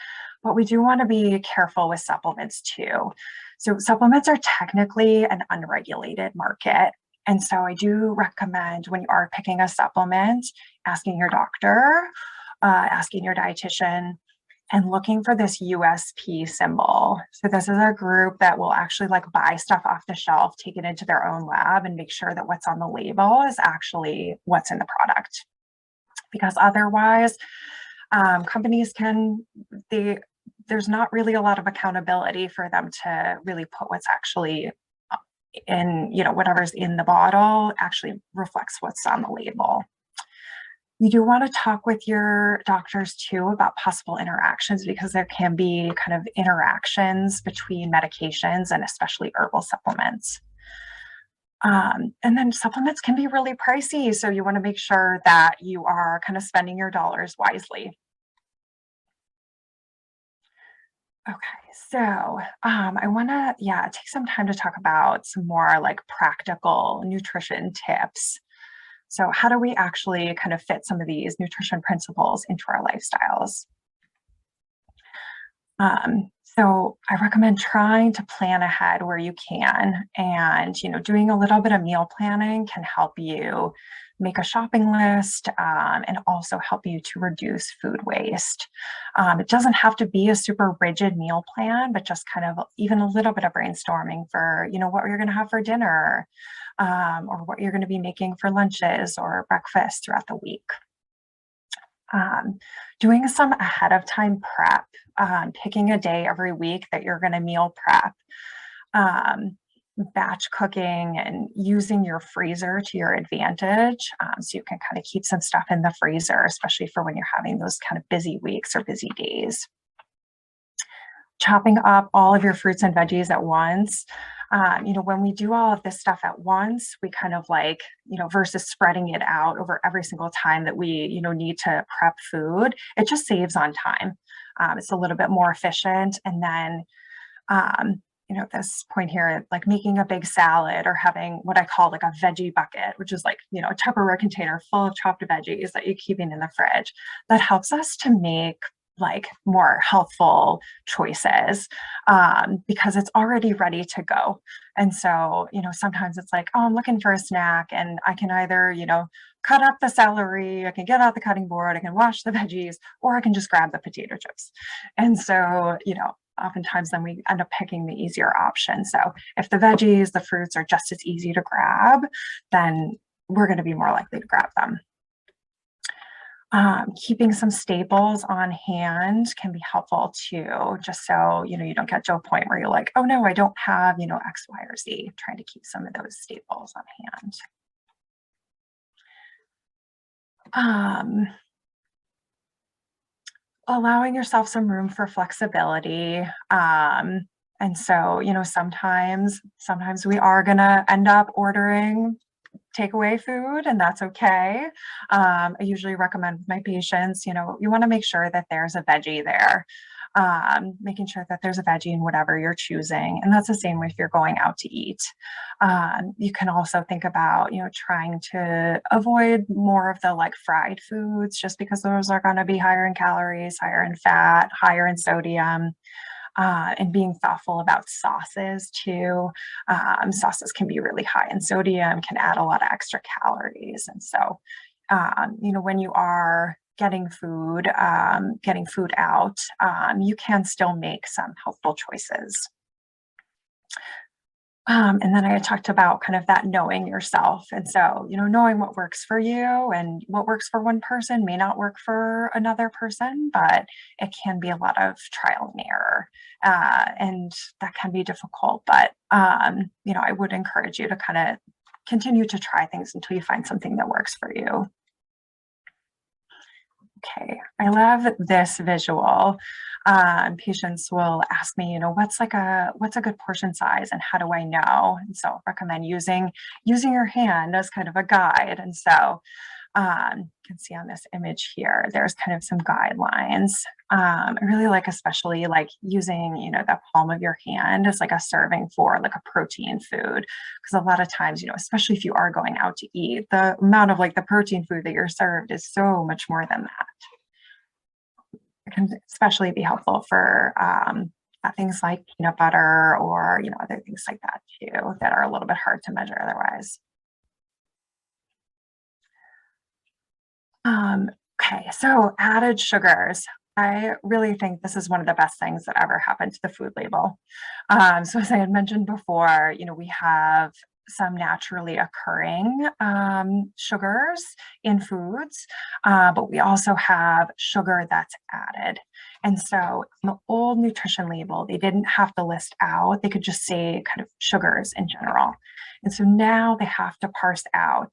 but we do want to be careful with supplements too. So supplements are technically an unregulated market. And so I do recommend when you are picking a supplement, asking your doctor, asking your dietitian, and looking for this USP symbol. So this is a group that will actually like buy stuff off the shelf, take it into their own lab and make sure that what's on the label is actually what's in the product. Because otherwise, companies there's not really a lot of accountability for them to really put what's actually in, whatever's in the bottle actually reflects what's on the label. You do want to talk with your doctors too about possible interactions because there can be kind of interactions between medications and especially herbal supplements. And then supplements can be really pricey. So you want to make sure that you are kind of spending your dollars wisely. Okay, so I want to, take some time to talk about some more like practical nutrition tips. So how do we actually kind of fit some of these nutrition principles into our lifestyles? So I recommend trying to plan ahead where you can, and doing a little bit of meal planning can help you make a shopping list and also help you to reduce food waste. It doesn't have to be a super rigid meal plan, but just kind of even a little bit of brainstorming for what you're going to have for dinner. Or what you're going to be making for lunches or breakfast throughout the week. Doing some ahead of time prep, picking a day every week that you're going to meal prep, batch cooking and using your freezer to your advantage. So you can kind of keep some stuff in the freezer, especially for when you're having those kind of busy weeks or busy days. Chopping up all of your fruits and veggies at once. When we do all of this stuff at once, we kind of like, versus spreading it out over every single time that we, need to prep food, it just saves on time. It's a little bit more efficient. And then, this point here, like making a big salad or having what I call like a veggie bucket, which is like, a Tupperware container full of chopped veggies that you're keeping in the fridge. That helps us to make like more healthful choices because it's already ready to go. And so, sometimes it's like, oh, I'm looking for a snack and I can either, cut up the celery, I can get out the cutting board, I can wash the veggies, or I can just grab the potato chips. And so, oftentimes then we end up picking the easier option. So if the veggies, the fruits are just as easy to grab, then we're going to be more likely to grab them. Keeping some staples on hand can be helpful too, just so, you don't get to a point where you're like, oh no, I don't have, X, Y, or Z, trying to keep some of those staples on hand. Allowing yourself some room for flexibility. And so, you know, sometimes we are gonna end up ordering takeaway food, and that's okay. I usually recommend with my patients, you know, you want to make sure that there's a veggie there, making sure that there's a veggie in whatever you're choosing. And that's the same if you're going out to eat. You can also think about, you know, trying to avoid more of the like fried foods, just because those are going to be higher in calories, higher in fat, higher in sodium. And being thoughtful about sauces too. Sauces can be really high in sodium, can add a lot of extra calories. And so, you know, when you are getting food out, you can still make some healthful choices. And then I talked about kind of that knowing yourself. And so, you know, knowing what works for you and what works for one person may not work for another person, but it can be a lot of trial and error. And that can be difficult, but, you know, I would encourage you to kind of continue to try things until you find something that works for you. Okay, I love this visual. Patients will ask me, you know, what's a good portion size and how do I know? And so I recommend using your hand as kind of a guide. And so you can see on this image here, there's kind of some guidelines. I really like, especially like using, you know, the palm of your hand as like a serving for like a protein food. Because a lot of times, you know, especially if you are going out to eat, the amount of like the protein food that you're served is so much more than that. It can especially be helpful for things like peanut butter or, you know, other things like that too, that are a little bit hard to measure otherwise. Okay, so added sugars. I really think this is one of the best things that ever happened to the food label. So as I had mentioned before, you know, we have some naturally occurring sugars in foods, but we also have sugar that's added. And so in the old nutrition label, they didn't have to list out, they could just say kind of sugars in general. And so now they have to parse out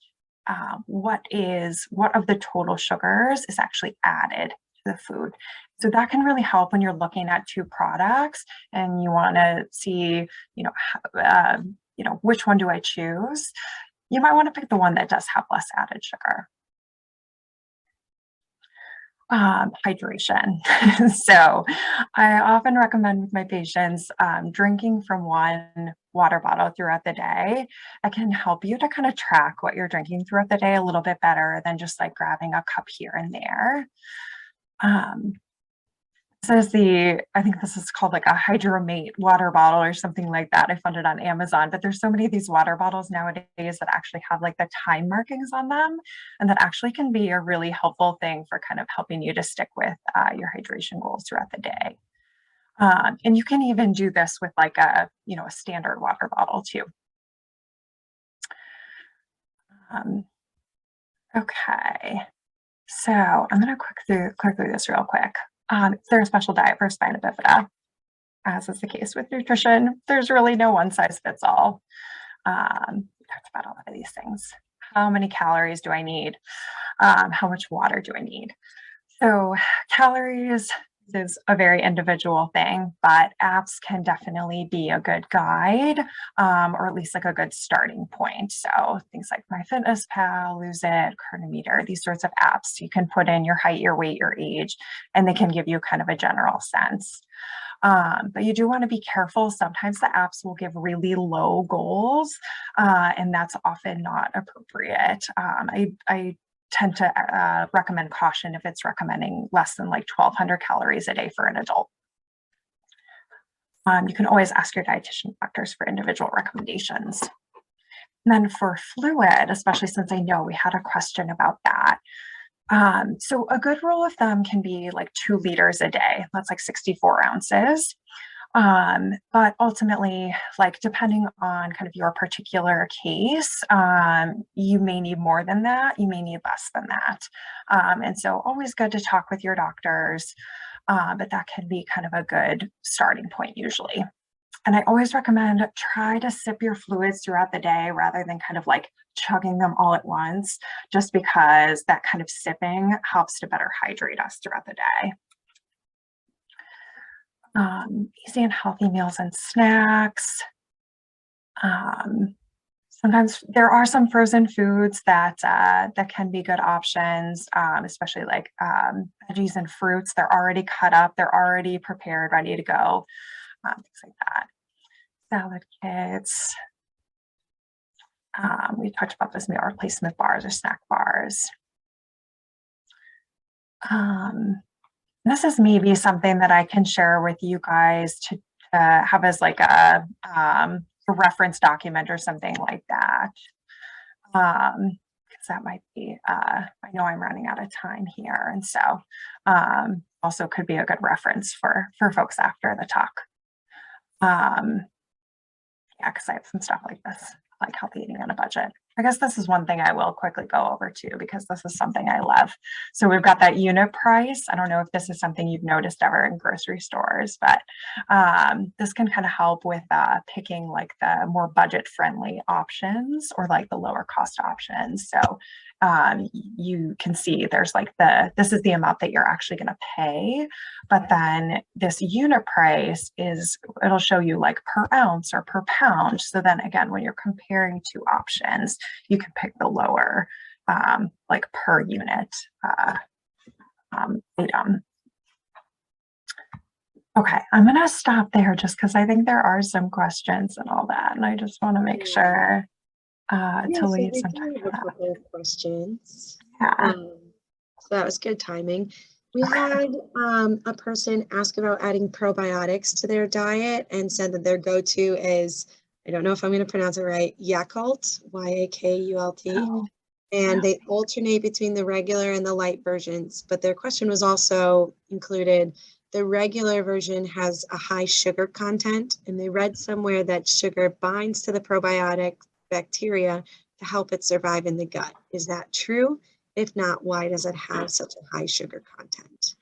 what of the total sugars is actually added to the food. So that can really help when you're looking at two products and you want to see, you know, which one do I choose? You might want to pick the one that does have less added sugar. Hydration. So I often recommend with my patients drinking from one water bottle throughout the day. It can help you to kind of track what you're drinking throughout the day a little bit better than just like grabbing a cup here and there. I think this is called like a Hydromate water bottle or something like that. I found it on Amazon, but there's so many of these water bottles nowadays that actually have like the time markings on them. And that actually can be a really helpful thing for kind of helping you to stick with your hydration goals throughout the day. And you can even do this with like a standard water bottle too. Okay, so I'm going to click through this real quick. Is there a special diet for spina bifida? As is the case with nutrition, there's really no one size fits all. We talked about a lot of these things. How many calories do I need? How much water do I need? So calories is a very individual thing, but apps can definitely be a good guide, or at least like a good starting point. So things like MyFitnessPal, Lose It, Chronometer, these sorts of apps, you can put in your height, your weight, your age, and they can give you kind of a general sense. But you do want to be careful. Sometimes the apps will give really low goals, and that's often not appropriate. I tend to recommend caution if it's recommending less than like 1,200 calories a day for an adult. You can always ask your dietitian doctors for individual recommendations. And then for fluid, especially since I know we had a question about that. So a good rule of thumb can be like 2 liters a day. That's like 64 ounces. But ultimately, like depending on kind of your particular case, you may need more than that, you may need less than that. And so always good to talk with your doctors, but that can be kind of a good starting point usually. And I always recommend try to sip your fluids throughout the day rather than kind of like chugging them all at once, just because that kind of sipping helps to better hydrate us throughout the day. Easy and healthy meals and snacks. Sometimes there are some frozen foods that that can be good options, especially like veggies and fruits. They're already cut up, they're already prepared, ready to go, things like that. Salad kits. We talked about this meal replacement bars or snack bars. This is maybe something that I can share with you guys to have as like a reference document or something like that. Because that might be, I know I'm running out of time here. And so also could be a good reference for folks after the talk. Yeah, because I have some stuff like this, like healthy eating on a budget. I guess this is one thing I will quickly go over too, because this is something I love. So we've got that unit price. I don't know if this is something you've noticed ever in grocery stores, but this can kind of help with picking like the more budget friendly options or like the lower cost options. So you can see there's like this is the amount that you're actually going to pay, but then this unit price it'll show you like per ounce or per pound. So then again, when you're comparing two options, you can pick the lower like per unit item. Okay, I'm gonna stop there just because I think there are some questions and all that, and I just want to make sure to leave some time for a couple of questions. Yeah. So that was good timing. We had a person ask about adding probiotics to their diet and said that their go-to is, I don't know if I'm going to pronounce it right, Yakult, Y-A-K-U-L-T. Oh, and they alternate between the regular and the light versions. But their question was also included, the regular version has a high sugar content, and they read somewhere that sugar binds to the probiotic bacteria to help it survive in the gut. Is that true? If not, why does it have such a high sugar content?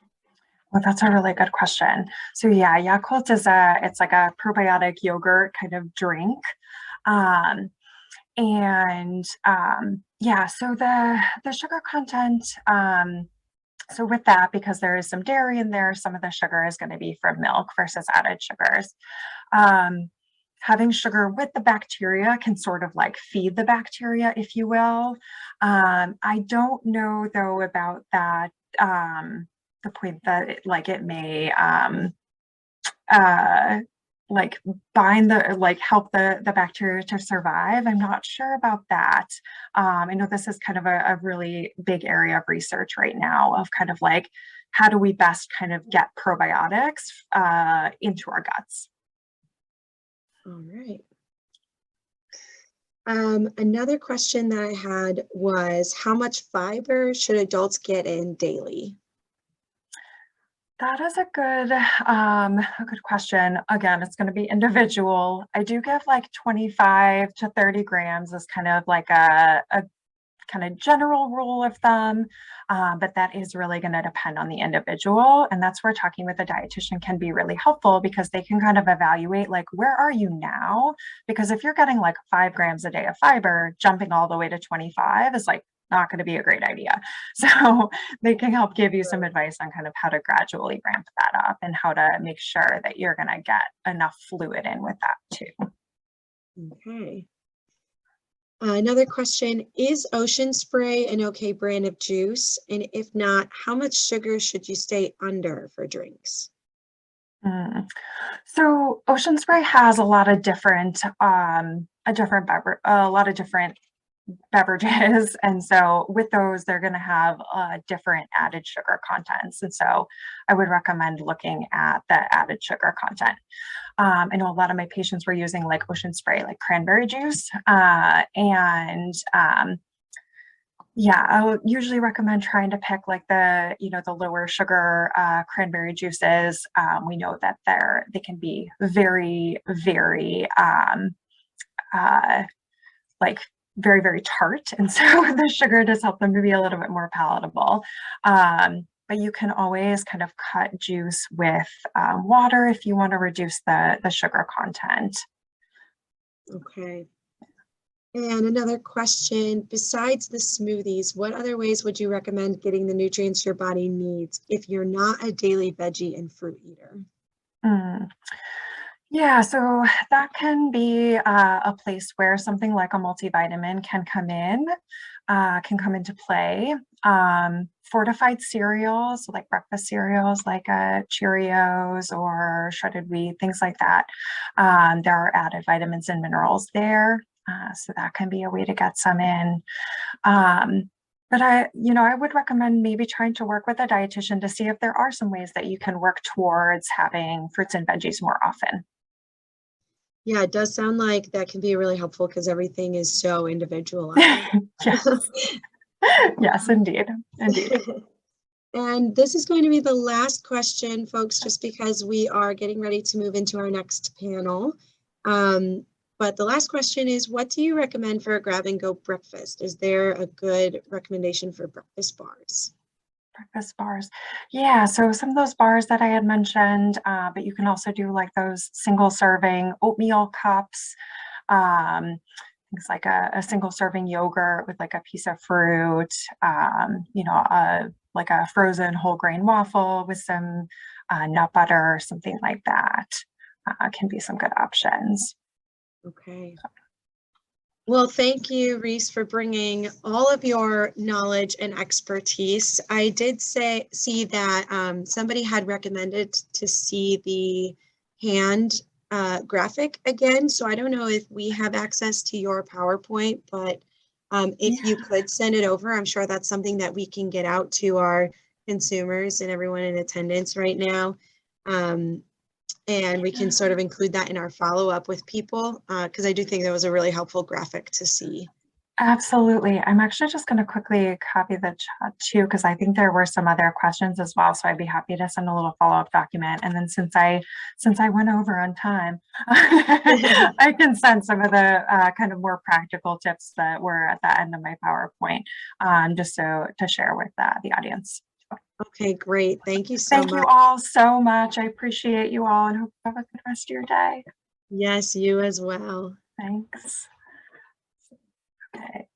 well, that's a really good question. So yeah, Yakult it's like a probiotic yogurt kind of drink. Yeah, so the sugar content, so with that, because there is some dairy in there, some of the sugar is going to be from milk versus added sugars. Having sugar with the bacteria can sort of like feed the bacteria, if you will. I don't know though about that, the point that it may like bind help the bacteria to survive. I'm not sure about that. I know this is kind of a really big area of research right now of kind of like, how do we best kind of get probiotics into our guts? All right. Another question that I had was, how much fiber should adults get in daily? That is a good question. Again, it's going to be individual. I do give like 25 to 30 grams as kind of like a kind of general rule of thumb, but that is really going to depend on the individual. And that's where talking with a dietitian can be really helpful, because they can kind of evaluate like, where are you now? Because if you're getting like 5 grams a day of fiber, jumping all the way to 25 is like not going to be a great idea. So they can help give you some advice on kind of how to gradually ramp that up and how to make sure that you're going to get enough fluid in with that too. Okay. Another question, is Ocean Spray an okay brand of juice? And if not, how much sugar should you stay under for drinks? So Ocean Spray has a lot of different beverages, and so with those they're going to have different added sugar contents, and so I would recommend looking at the added sugar content. I know a lot of my patients were using like Ocean Spray like cranberry juice, yeah, I'll usually recommend trying to pick like the lower sugar cranberry juices. We know that they can be very, very like very, very tart. And so the sugar does help them to be a little bit more palatable. But you can always kind of cut juice with water if you want to reduce the sugar content. Okay. And another question, besides the smoothies, what other ways would you recommend getting the nutrients your body needs if you're not a daily veggie and fruit eater? Mm. Yeah, so that can be a place where something like a multivitamin can come into play. Fortified cereals, so like breakfast cereals, like Cheerios or shredded wheat, things like that. There are added vitamins and minerals there, so that can be a way to get some in. Um, but I would recommend maybe trying to work with a dietitian to see if there are some ways that you can work towards having fruits and veggies more often. Yeah, it does sound like that can be really helpful because everything is so individualized. Yes, yes, indeed, indeed. And this is going to be the last question, folks, just because we are getting ready to move into our next panel. But the last question is, what do you recommend for a grab-and-go breakfast? Is there a good recommendation for breakfast bars? Breakfast bars. Yeah, so some of those bars that I had mentioned, but you can also do like those single serving oatmeal cups, things like a single serving yogurt with like a piece of fruit, like a frozen whole grain waffle with some nut butter, something like that, can be some good options. Okay. Well, thank you, Reese, for bringing all of your knowledge and expertise. I did see that somebody had recommended to see the hand graphic again. So I don't know if we have access to your PowerPoint, but if you could send it over, I'm sure that's something that we can get out to our consumers and everyone in attendance right now. And we can sort of include that in our follow-up with people, because I do think that was a really helpful graphic to see. Absolutely. I'm actually just going to quickly copy the chat too, because I think there were some other questions as well. So I'd be happy to send a little follow-up document. And then since I went over on time, I can send some of the kind of more practical tips that were at the end of my PowerPoint, just so to share with the audience. Okay, great. Thank you so Thank you much. all so much. I appreciate you all and hope you have a good rest of your day. Yes, you as well. Thanks. Okay.